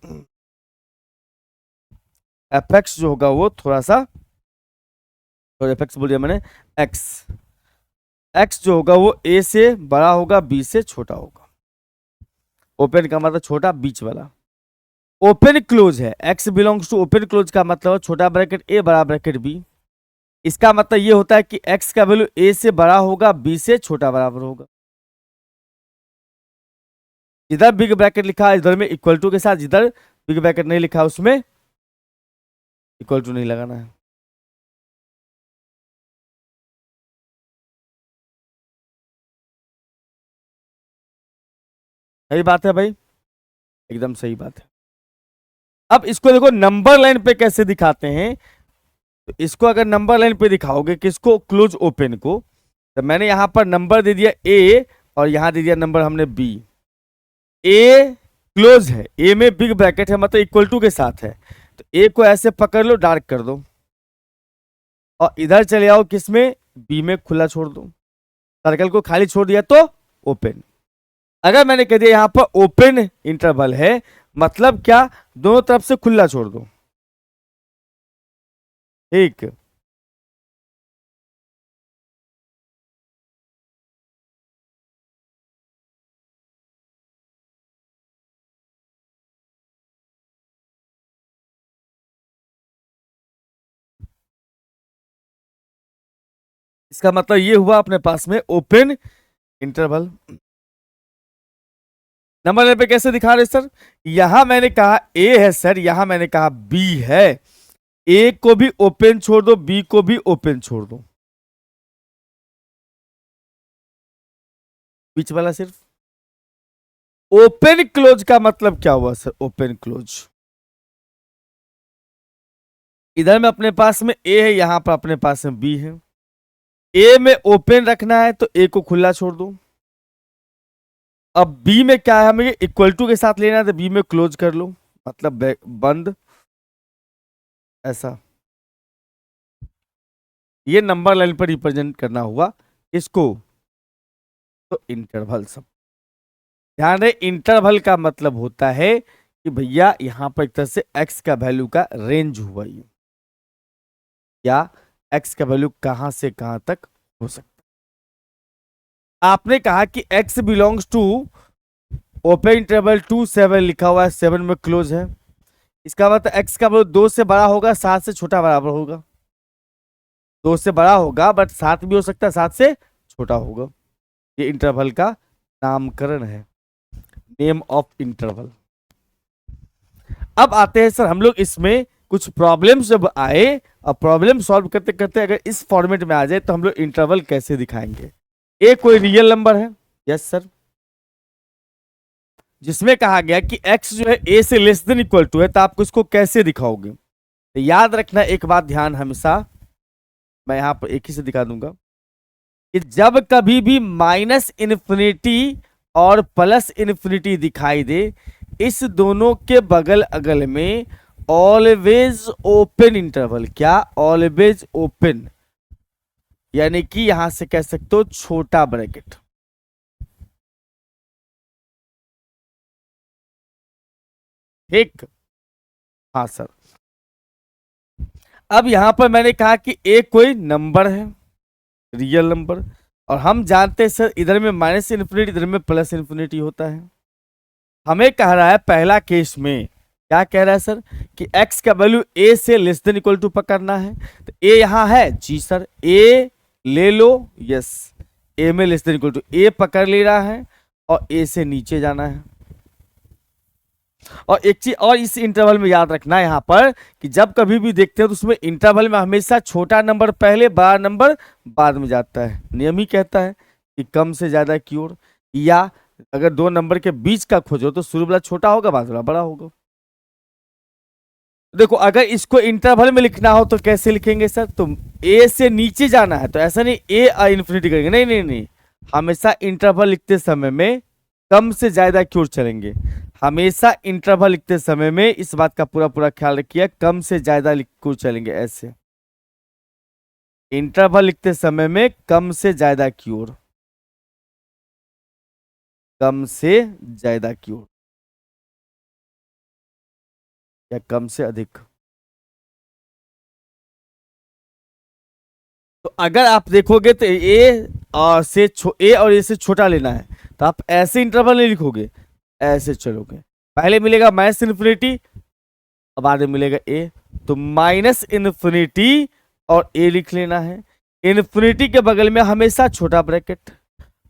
एफ एक्स जो होगा वो थोड़ा सा, तो एफ एक्स बोल दिया मैंने, एक्स एक्स जो होगा वो ए से बड़ा होगा बी से छोटा होगा। ओपन का मतलब छोटा बीच वाला, ओपन क्लोज है, x belongs to open close का मतलब छोटा ब्रैकेट ए बड़ा ब्रैकेट बी। इसका मतलब ये होता है कि एक्स का वैल्यू ए से बड़ा होगा बी से छोटा बराबर होगा। जिधर बिग ब्रैकेट लिखा है इधर में इक्वल टू के साथ, जिधर बिग ब्रैकेट नहीं लिखा उसमें इक्वल टू नहीं लगाना है। सही बात है भाई, एकदम सही बात है। अब इसको देखो नंबर लाइन पे कैसे दिखाते हैं, तो इसको अगर नंबर लाइन पे दिखाओगे किसको? क्लोज ओपन को, तो मैंने यहां पर नंबर दे दिया ए और यहां दे दिया नंबर हमने बी। ए क्लोज है, ए में बिग ब्रैकेट है मतलब इक्वल टू के साथ है, तो ए को ऐसे पकड़ लो डार्क कर दो और इधर चले आओ किसमें? बी में खुला छोड़ दो, सर्कल को खाली छोड़ दिया तो ओपन। अगर मैंने कह दिया यहां पर ओपन इंटरवल है मतलब क्या? दोनों तरफ से खुला छोड़ दो। ठीक, इसका मतलब ये हुआ अपने पास में ओपन इंटरवल। नंबर लाइन पे कैसे दिखा रहे सर? यहां मैंने कहा ए है सर, यहां मैंने कहा बी है, ए को भी ओपन छोड़ दो बी को भी ओपन छोड़ दो, बीच वाला सिर्फ। ओपन क्लोज का मतलब क्या हुआ सर? ओपन क्लोज इधर में अपने पास में ए है, यहां पर अपने पास में बी है, ए में ओपन रखना है तो ए को खुला छोड़ दो। अब बी में क्या है, हमें इक्वल टू के साथ लेना है तो बी में क्लोज कर लो, मतलब बंद, ऐसा। ये नंबर लाइन पर रिप्रेजेंट करना हुआ इसको, तो इंटरवल। सब ध्यान रहे, इंटरवल का मतलब होता है कि भैया यहां पर एक तरह से एक्स का वैल्यू का रेंज हुआ ये, या एक्स का वैल्यू कहां से कहां तक हो सकता है। आपने कहा कि x belongs to open interval 2 7 लिखा हुआ है, 7 में क्लोज है, इसका मतलब एक्स का वैल्यू 2 से बड़ा होगा 7 से छोटा बराबर होगा। 2 से बड़ा होगा बट 7 भी हो सकता है 7 से छोटा होगा। ये इंटरवल का नामकरण है, नेम ऑफ इंटरवल। अब आते हैं सर हम लोग इसमें कुछ प्रॉब्लम्स जब आए और प्रॉब्लम सॉल्व करते करते अगर इस फॉर्मेट में आ जाए तो हम लोग इंटरवल कैसे दिखाएंगे? ए कोई रियल नंबर है, यस सर, जिसमें कहा गया कि x जो है a से लेस देन इक्वल टू है, तो आपको इसको कैसे दिखाओगे? तो याद रखना एक बात, ध्यान हमेशा, मैं यहां पर एक ही से दिखा दूंगा कि जब कभी भी माइनस इन्फिनिटी और प्लस इन्फिनिटी दिखाई दे, इस दोनों के बगल अगल में ऑलवेज ओपन इंटरवल, क्या? ऑलवेज ओपन, यानी कि यहां से कह सकते हो छोटा ब्रैकेट। ठीक, हाँ सर। अब यहां पर मैंने कहा कि एक कोई नंबर है, रियल नंबर, और हम जानते हैं सर इधर में माइनस इन्फिनिटी इधर में प्लस इन्फिनिटी होता है। हमें कह रहा है पहला केस में, क्या कह रहा है सर कि x का वैल्यू a से लेस देन इक्वल टू पकड़ना है। तो a यहां है, जी सर a ले लो, यस, a में less than equal to a पकड़ ले रहा है और a से नीचे जाना है। और एक चीज और इस इंटरवल में याद रखना है यहां पर कि जब कभी भी देखते हो तो उसमें इंटरवल में हमेशा छोटा नंबर पहले बड़ा नंबर बाद में जाता है। नियम ही कहता है कि कम से ज्यादा की ओर, या अगर दो नंबर के बीच का खोजो तो शुरू वाला छोटा होगा बाद वाला बड़ा होगा। देखो अगर इसको इंटरवल में लिखना हो तो कैसे लिखेंगे सर, तो ए से नीचे जाना है तो ऐसा नहीं ए इन्फिनिटी करेंगे, नहीं नहीं नहीं, हमेशा इंटरवल लिखते समय में कम से ज्यादा की ओर चलेंगे। हमेशा इंटरवल लिखते समय में इस बात का पूरा पूरा ख्याल रखिए, कम से ज्यादा लिख चलेंगे ऐसे। इंटरवल लिखते समय में कम से ज्यादा की ओर, कम से ज्यादा की ओर या कम से अधिक। तो अगर आप देखोगे तो ए और ए से छोटा लेना है तो आप ऐसे इंटरवल नहीं लिखोगे, ऐसे चलोगे। पहले मिलेगा माइनस इन्फिनिटी और बाद में मिलेगा ए, तो माइनस इन्फिनिटी और ए लिख लेना है। इन्फिनिटी के बगल में हमेशा छोटा ब्रैकेट,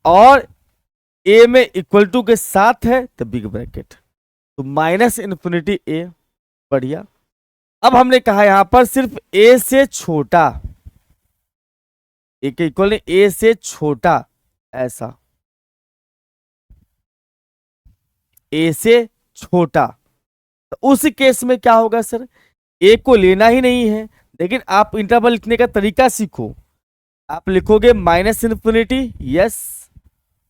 और ए में इक्वल टू के साथ है तो बिग ब्रैकेट, तो माइनस इन्फिनिटी ए। बढ़िया। अब हमने कहा यहां पर सिर्फ ए से छोटा, ए के इक्वल नहीं, ए से छोटा, ऐसा ए से छोटा। तो उस केस में क्या होगा सर, ए को लेना ही नहीं है, लेकिन आप इंटरवल लिखने का तरीका सीखो। आप लिखोगे माइनस इन्फिनिटी, यस,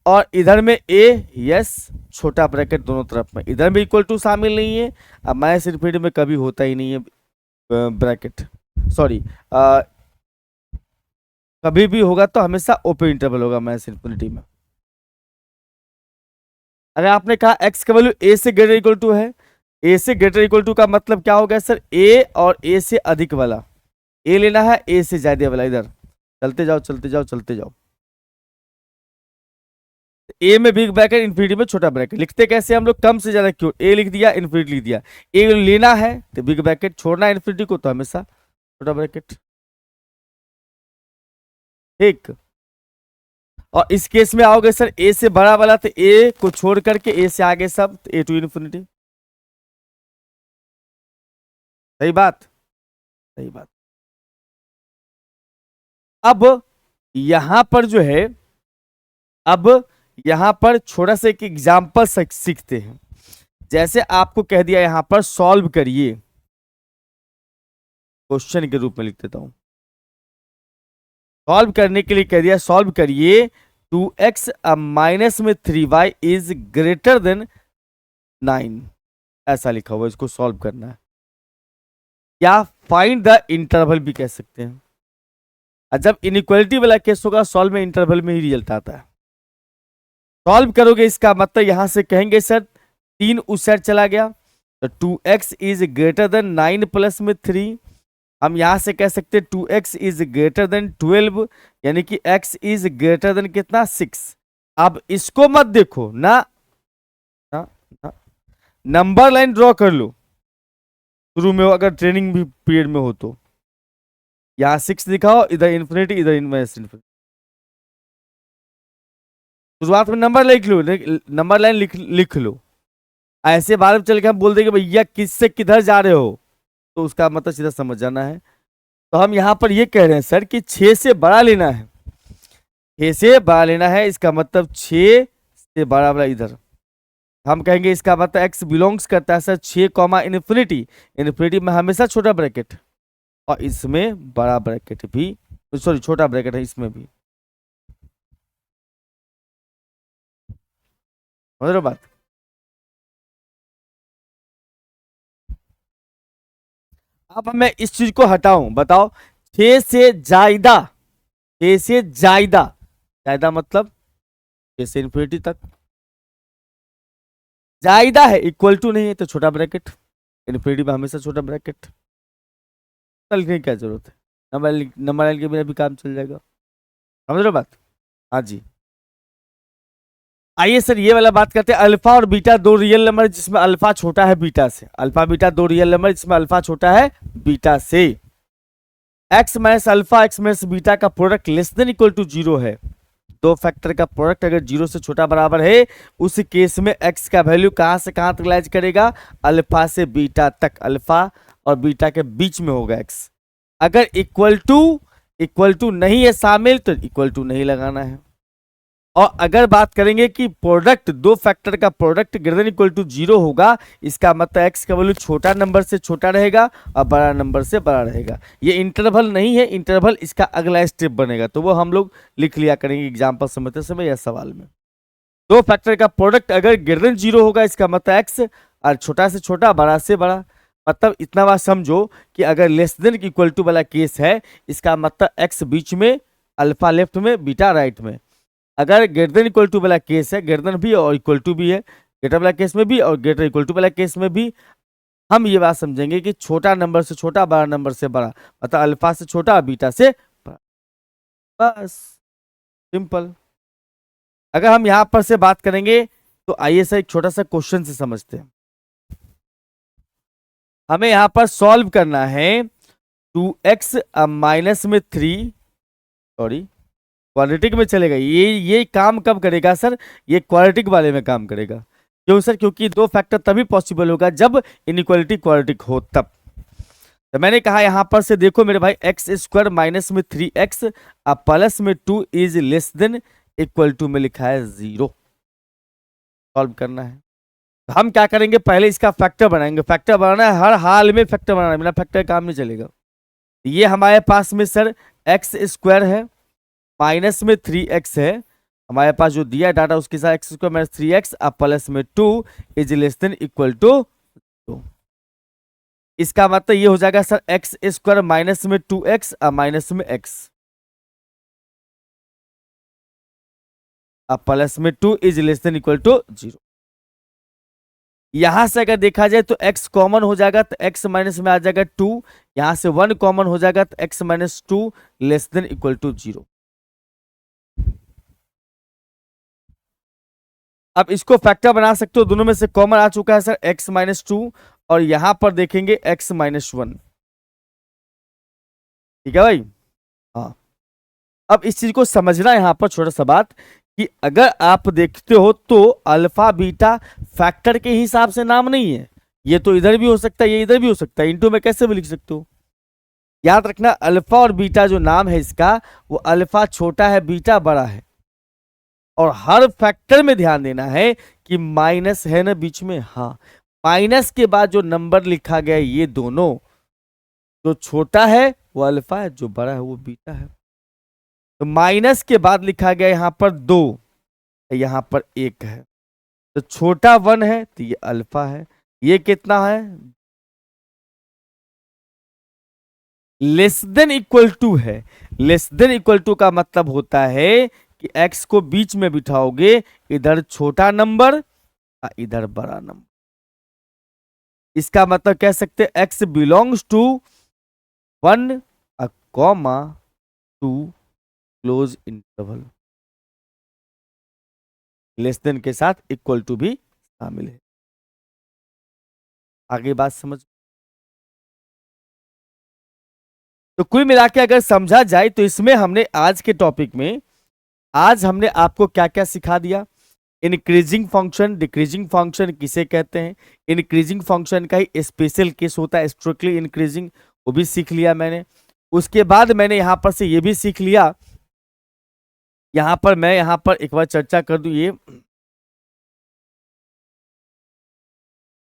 और इधर में ए, यस, छोटा ब्रैकेट दोनों तरफ में, इधर में इक्वल टू शामिल नहीं है। अब माइनस इन्फिनिटी में कभी होता ही नहीं है ब्रैकेट, सॉरी, कभी भी होगा तो हमेशा ओपन इंटरवल होगा माइनस इन्फिनिटी में। अगर आपने कहा x का वैल्यू a से ग्रेटर इक्वल टू है, a से ग्रेटर इक्वल टू का मतलब क्या हो गया सर, a और a से अधिक वाला, a लेना है a से ज्यादा वाला, इधर चलते जाओ चलते जाओ चलते जाओ। a में बिग ब्रैकेट, इन्फिनिटी में छोटा ब्रैकेट। लिखते कैसे हम लोग, कम से ज्यादा क्यों, a लिख दिया इन्फिनिटी लिख दिया, a लेना है तो बिग ब्रैकेट, छोड़ना है इन्फिनिटी को तो हमेशा छोटा ब्रैकेट। ठीक, और इस केस में आओगे सर a से बड़ा वाला तो a को छोड़ करके a से आगे सब a टू इन्फिनिटी। सही बात, सही बात। अब यहां पर जो है, अब यहां पर छोटा सा एक एग्जाम्पल सीखते हैं। जैसे आपको कह दिया यहां पर सॉल्व करिए, क्वेश्चन के रूप में लिख देता हूं। सॉल्व करने के लिए कह दिया सॉल्व करिए 2x माइनस में 3y इज ग्रेटर देन 9, ऐसा लिखा हुआ, इसको सॉल्व करना है, या फाइंड द इंटरवल भी कह सकते हैं। और जब इनइक्वालिटी वाला केस होगा सॉल्व में इंटरवल में ही रिजल्ट आता है। सॉल्व करोगे इसका मतलब यहां से कहेंगे सर 3 उस साइड चला गया तो 2x is greater then 9 plus में 3। हम यहां से कह सकते हैं 2x इज ग्रेटर देन 12, यानी कि x इज ग्रेटर देन कितना 6। अब इसको मत देखो ना, ना, ना, नंबर लाइन ड्रॉ कर लो शुरू में, अगर ट्रेनिंग भी पीरियड में हो तो यहां 6 दिखाओ, इधर इन्फिनिटी इधर इन्फिनिटी। शुरुआत में नंबर लिख लो, नंबर लाइन लिख लो। ऐसे बाद में चल के हम बोल देंगे भैया किससे किधर जा रहे हो, तो उसका मतलब सीधा समझ जाना है। तो हम यहां पर ये कह रहे हैं सर कि 6 से बड़ा लेना है, 6 से बड़ा लेना है, इसका मतलब 6 से बड़ा वाला इधर। हम कहेंगे इसका मतलब x बिलोंग्स करता है सर 6 कॉमा इन्फिनिटी, इन्फिनिटी में हमेशा छोटा ब्रैकेट और इसमें बड़ा ब्रैकेट भी, सॉरी छोटा ब्रैकेट है इसमें भी। समझ रहे हो बात। अब मैं इस चीज को हटाऊं, बताओ 6 से ज्यादा ए से ज्यादा, ज्यादा मतलब ए से इन्फिनिटी तक, ज्यादा है इक्वल टू नहीं है तो छोटा ब्रैकेट, इन्फिनिटी में हमेशा छोटा ब्रैकेट, लिखने की क्या जरूरत है, नंबर लाइन के बिना भी काम चल जाएगा, समझ रहे हो बात। हाँ जी, आइए सर ये वाला बात करते हैं। अल्फा और बीटा दो रियल नंबर जिसमें अल्फा छोटा है बीटा से, अल्फा बीटा दो रियल नंबर जिसमें अल्फा छोटा है बीटा से, x minus alpha x minus beta का product less than equal to zero है, दो फैक्टर का प्रोडक्ट अगर जीरो से छोटा बराबर है उस केस में एक्स का वैल्यू कहां से कहां तक लाइज करेगा, अल्फा से बीटा तक, अल्फा और बीटा के बीच में होगा एक्स। अगर इक्वल टू नहीं है शामिल तो इक्वल टू नहीं लगाना है। और अगर बात करेंगे कि प्रोडक्ट दो फैक्टर का product greater than equal to zero होगा, इसका मतलब एक्स का वैल्यू छोटा नंबर से छोटा रहेगा और बड़ा नंबर से बड़ा रहेगा। ये इंटरवल नहीं है, इंटरवल इसका अगला स्टेप बनेगा, तो वो हम लोग लिख लिया करेंगे एग्जाम्पल समझते समय या सवाल में। दो फैक्टर का प्रोडक्ट अगर ग्रेटर देन जीरो होगा इसका मतलब एक्स, और छोटा से छोटा बड़ा से बड़ा, मतलब इतना बात समझो कि अगर लेस देन इक्वल टू वाला केस है इसका मतलब एक्स बीच में, अल्फा लेफ्ट में, बीटा राइट में। अगर ग्रेटर देन इक्वल टू वाला केस है, ग्रेटर देन भी और इक्वल टू भी है, ग्रेटर वाला केस में भी और ग्रेटर इक्वल टू वाला केस में भी, हम ये बात समझेंगे कि छोटा नंबर से छोटा बड़ा नंबर से बड़ा, मतलब अल्फा से छोटा बीटा से बड़ा, बस सिंपल। अगर हम यहां पर से बात करेंगे तो आइए सर एक छोटा सा क्वेश्चन से समझते हैं। हमें यहां पर सॉल्व करना है 2x माइनस में 3, सॉरी क्वाड्रेटिक में चलेगा, ये काम कब करेगा सर, ये क्वाड्रेटिक वाले में काम करेगा। क्यों सर, क्योंकि दो फैक्टर तभी पॉसिबल होगा जब इनइक्वालिटी क्वाड्रेटिक हो तब। तो मैंने कहा यहां पर से देखो मेरे भाई, एक्स स्क्वायर माइनस में 3x प्लस में 2 is less than equal to में लिखा है 0, सॉल्व करना है। तो हम क्या करेंगे, पहले इसका फैक्टर बनाएंगे, फैक्टर बनाना है, हर हाल में फैक्टर बनाना है, बिना फैक्टर काम नहीं चलेगा। ये हमारे पास में सर एक्स स्क्वायर है माइनस में 3x है, हमारे पास जो दिया डाटा उसके साथ x square minus 3x plus में 2 is less than equal to 2। इसका मतलब ये हो जाएगा सर एक्स स्क्वायर माइनस में 2x माइनस में x प्लस में 2 is less than equal to 0। यहां से अगर देखा जाए तो x कॉमन हो जाएगा तो x माइनस में आ जाएगा 2, यहां से 1 कॉमन हो जाएगा तो x minus 2 less than equal to 0। अब इसको फैक्टर बना सकते हो, दोनों में से कॉमन आ चुका है सर x माइनस 2 और यहां पर देखेंगे x माइनस 1, ठीक है भाई। हाँ, अब इस चीज को समझना यहां पर छोटा सा बात कि अगर आप देखते हो तो अल्फा बीटा फैक्टर के हिसाब से नाम नहीं है, ये तो इधर भी हो सकता है, ये इधर भी हो सकता है, इनटू में कैसे भी लिख सकते हो। याद रखना अल्फा और बीटा जो नाम है इसका, वो अल्फा छोटा है बीटा बड़ा है, और हर फैक्टर में ध्यान देना है कि माइनस है ना बीच में, हाँ माइनस के बाद जो नंबर लिखा गया है ये दोनों, जो छोटा है वो अल्फा है, जो बड़ा है वो बीटा है। तो माइनस के बाद लिखा गया यहां पर 2, यहां पर 1 है, तो छोटा 1 है तो ये अल्फा है, ये कितना है लेस देन इक्वल टू है। लेस देन इक्वल टू का मतलब होता है कि x को बीच में बिठाओगे, इधर छोटा नंबर इधर बड़ा नंबर, इसका मतलब कह सकते हैं x belongs to 1 comma 2 close interval, less than के साथ इक्वल टू भी शामिल है। आगे बात समझ, तो कुल मिला के अगर समझा जाए तो इसमें हमने आज के टॉपिक में, आज हमने आपको क्या क्या सिखा दिया। इंक्रीजिंग फंक्शन, डिक्रीजिंग फंक्शन किसे कहते हैं, इंक्रीजिंग फंक्शन का ही स्पेशल केस होता है स्ट्रिक्टली इंक्रीजिंग, वो भी सीख लिया मैंने। उसके बाद मैंने यहां पर से ये भी सीख लिया, यहां पर मैं यहां पर एक बार चर्चा कर दूं, ये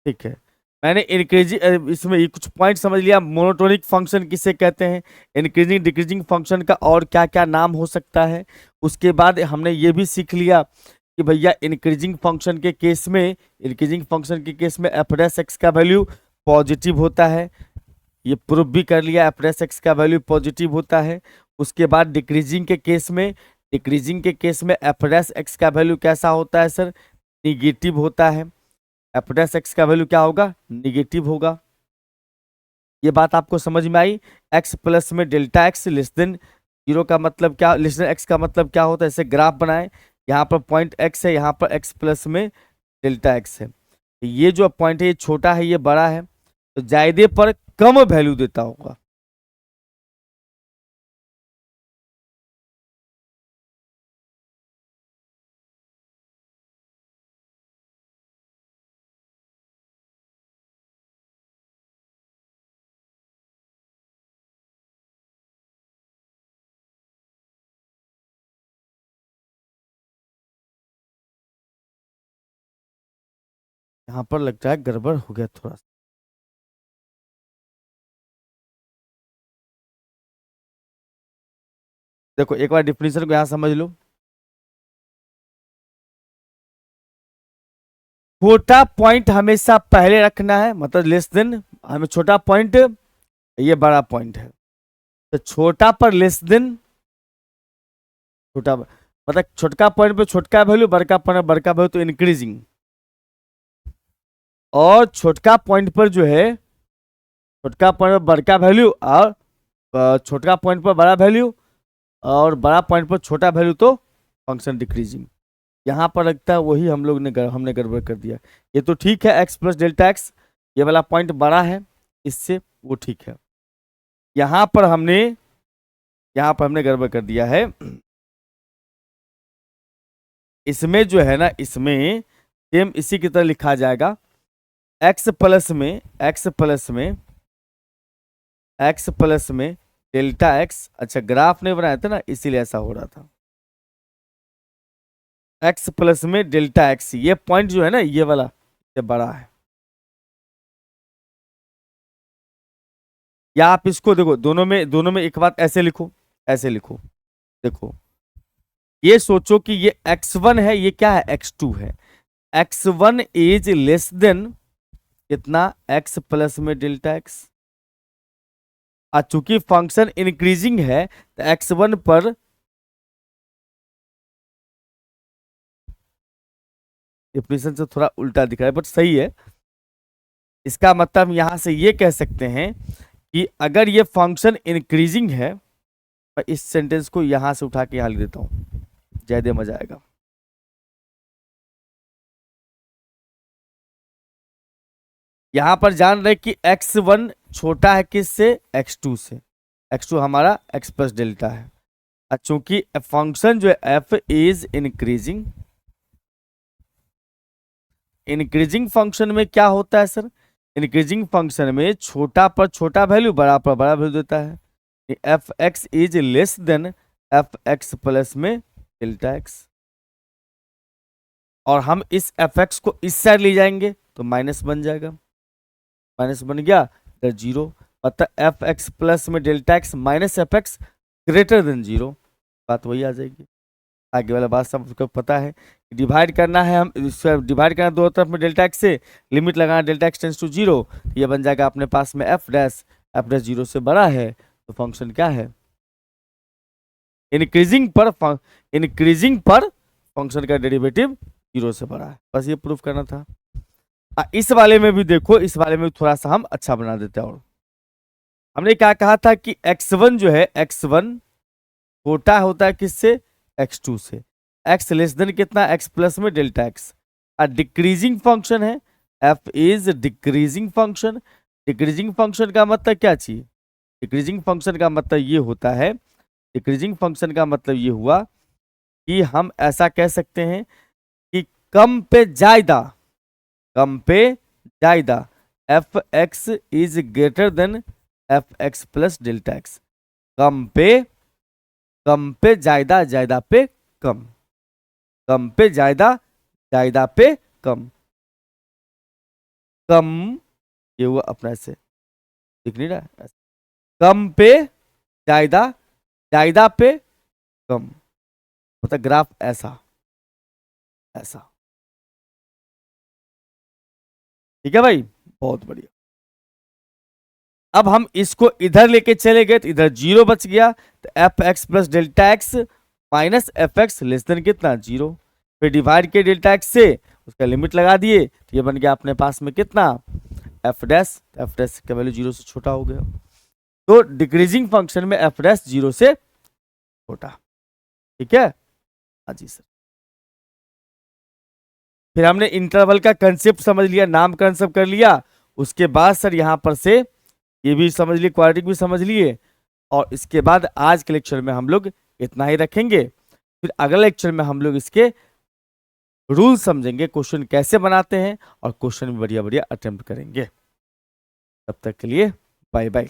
ठीक है, मैंने इंक्रीजिंग इसमें ये कुछ पॉइंट समझ लिया, मोनोटोनिक फंक्शन किसे कहते हैं, इंक्रीजिंग डिक्रीजिंग फंक्शन का और क्या क्या नाम हो सकता है। उसके बाद हमने ये भी सीख लिया कि भैया इंक्रीजिंग फंक्शन के केस में, इंक्रीजिंग फंक्शन के केस में एफ डैश एक्स का वैल्यू पॉजिटिव होता है, ये प्रूफ भी कर लिया एफ डैश एक्स का वैल्यू पॉजिटिव होता है। उसके बाद डिक्रीजिंग के केस में एफ डैश एक्स का वैल्यू कैसा होता है सर, निगेटिव होता है। एफ डैश एक्स का वैल्यू क्या होगा, निगेटिव होगा। ये बात आपको समझ में आई। एक्स प्लस में delta x less than zero का मतलब क्या, लेस देन एक्स का मतलब क्या होता है, ऐसे ग्राफ बनाए, यहाँ पर पॉइंट एक्स है, यहाँ पर एक्स प्लस में डेल्टा एक्स है। ये जो पॉइंट है ये छोटा है ये बड़ा है, तो जायदे पर कम वैल्यू देता होगा। यहाँ पर लगता है गड़बड़ हो गया थोड़ा सा। देखो एक बार डिफिनेशन को यहाँ समझ लो। छोटा पॉइंट हमेशा पहले रखना है, मतलब लेस देन, हमें छोटा पॉइंट, ये बड़ा पॉइंट है, तो छोटा पर लेस देन छोटा, मतलब छोटका पॉइंट पे छोटका वैल्यू, बड़का पॉइंट पर बड़का वैल्यू, तो इंक्रीजिंग। और छोटका पॉइंट पर जो है, छोटका पॉइंट पर बड़का वैल्यू, और छोटका पॉइंट पर बड़ा वैल्यू, और बड़ा पॉइंट पर छोटा वैल्यू, तो फंक्शन डिक्रीजिंग। यहाँ पर लगता है वही हम लोग ने हमने गड़बड़ कर दिया। ये तो ठीक है, एक्स प्लस डेल्टा एक्स, ये वाला पॉइंट बड़ा है इससे, वो ठीक है। यहाँ पर हमने गड़बड़ कर दिया है। इसमें जो है ना, इसमें सेम इसी की तरह लिखा जाएगा, एक्स प्लस में डेल्टा एक्स। अच्छा ग्राफ नहीं बनाया था ना, इसीलिए ऐसा हो रहा था। एक्स प्लस में डेल्टा एक्स, ये पॉइंट जो है ना ये वाला, ये बड़ा है। या आप इसको देखो, दोनों में एक बात ऐसे लिखो, ऐसे लिखो। देखो ये सोचो कि ये x1 है, ये क्या है, x2 है। x1 इज लेस देन कितना, x प्लस में डेल्टा एक्स। और चूंकि फंक्शन इंक्रीजिंग है तो x1 पर, डिफिनेशन से थोड़ा उल्टा दिख रहा है बट सही है। इसका मतलब यहां से ये कह सकते हैं कि अगर ये फंक्शन इंक्रीजिंग है, मैं इस सेंटेंस को यहां से उठा के यहां लिख देता हूं, ज्यादा मजा आएगा। यहां पर जान रहे कि x1 छोटा है किससे, x2 से। x2 हमारा x प्लस डेल्टा है। और चूंकि फंक्शन जो है f is increasing, increasing function में क्या होता है सर, इंक्रीजिंग फंक्शन में छोटा पर छोटा वैल्यू, बड़ा पर बड़ा वैल्यू देता है। F x is less then f x plus में डेल्टा एक्स। और हम इस एफ एक्स को इस साइड ले जाएंगे तो माइनस बन जाएगा, माइनस बन गया तो जीरो। मतलब एफ एक्स प्लस में delta x minus f x greater than zero, बात वही आ जाएगी। आगे वाला बात सबको पता है, डिवाइड करना है, हम डिवाइड करना दो तरफ में डेल्टा एक्स से, लिमिट लगाना delta x tends to zero, ये बन जाएगा अपने पास में एफ डैश जीरो से बड़ा है, तो फंक्शन क्या है, इंक्रीजिंग पर फंक्शन का डेरिवेटिव जीरो से बड़ा है। बस ये प्रूफ करना था। इस वाले में भी देखो, इस वाले में थोड़ा सा हम अच्छा बना देते हैं। और हमने क्या कहा था कि x1 जो है, x1 छोटा होता है किससे, x2 से। x लेस देन कितना, x प्लस में डेल्टा एक्स। डिक्रीजिंग फंक्शन है, f is decreasing function. Decreasing function का मतलब क्या चाहिए, डिक्रीजिंग फंक्शन का मतलब ये होता है, डिक्रीजिंग फंक्शन का मतलब ये हुआ कि हम ऐसा कह सकते हैं कि कम पे ज्यादा, कम पे ज्यादा, f x is greater than f x plus delta x. कम पे ज्यादा, ज्यादा पे कम, कम पे ज्यादा, ज्यादा पे कम, कम, ये हुआ अपना ऐसे दिख नहीं रहा है, कम पे ज्यादा, ज्यादा पे कम, मतलब ग्राफ ऐसा, ऐसा। ठीक है भाई, बहुत बढ़िया। अब हम इसको इधर लेके चले गए तो इधर 0 बच गया, तो F x plus delta x minus f x less than कितना 0। फिर डिवाइड के डेल्टा एक्स से उसका लिमिट लगा दिए, तो ये बन गया अपने पास में कितना एफ डैश का वैल्यू 0 से छोटा हो गया। तो डिक्रीजिंग फंक्शन में एफ डैश 0 से छोटा। ठीक है, हाँ जी सर। फिर हमने इंटरवल का कंसेप्ट समझ लिया, नामकरण सब कर लिया। उसके बाद सर यहां पर से ये भी समझ लिए, क्वाड्रेटिक भी समझ लिए। और इसके बाद आज के लेक्चर में हम लोग इतना ही रखेंगे। फिर अगले लेक्चर में हम लोग इसके रूल समझेंगे, क्वेश्चन कैसे बनाते हैं और क्वेश्चन भी बढ़िया बढ़िया अटेम्प्ट करेंगे। तब तक के लिए बाय बाय।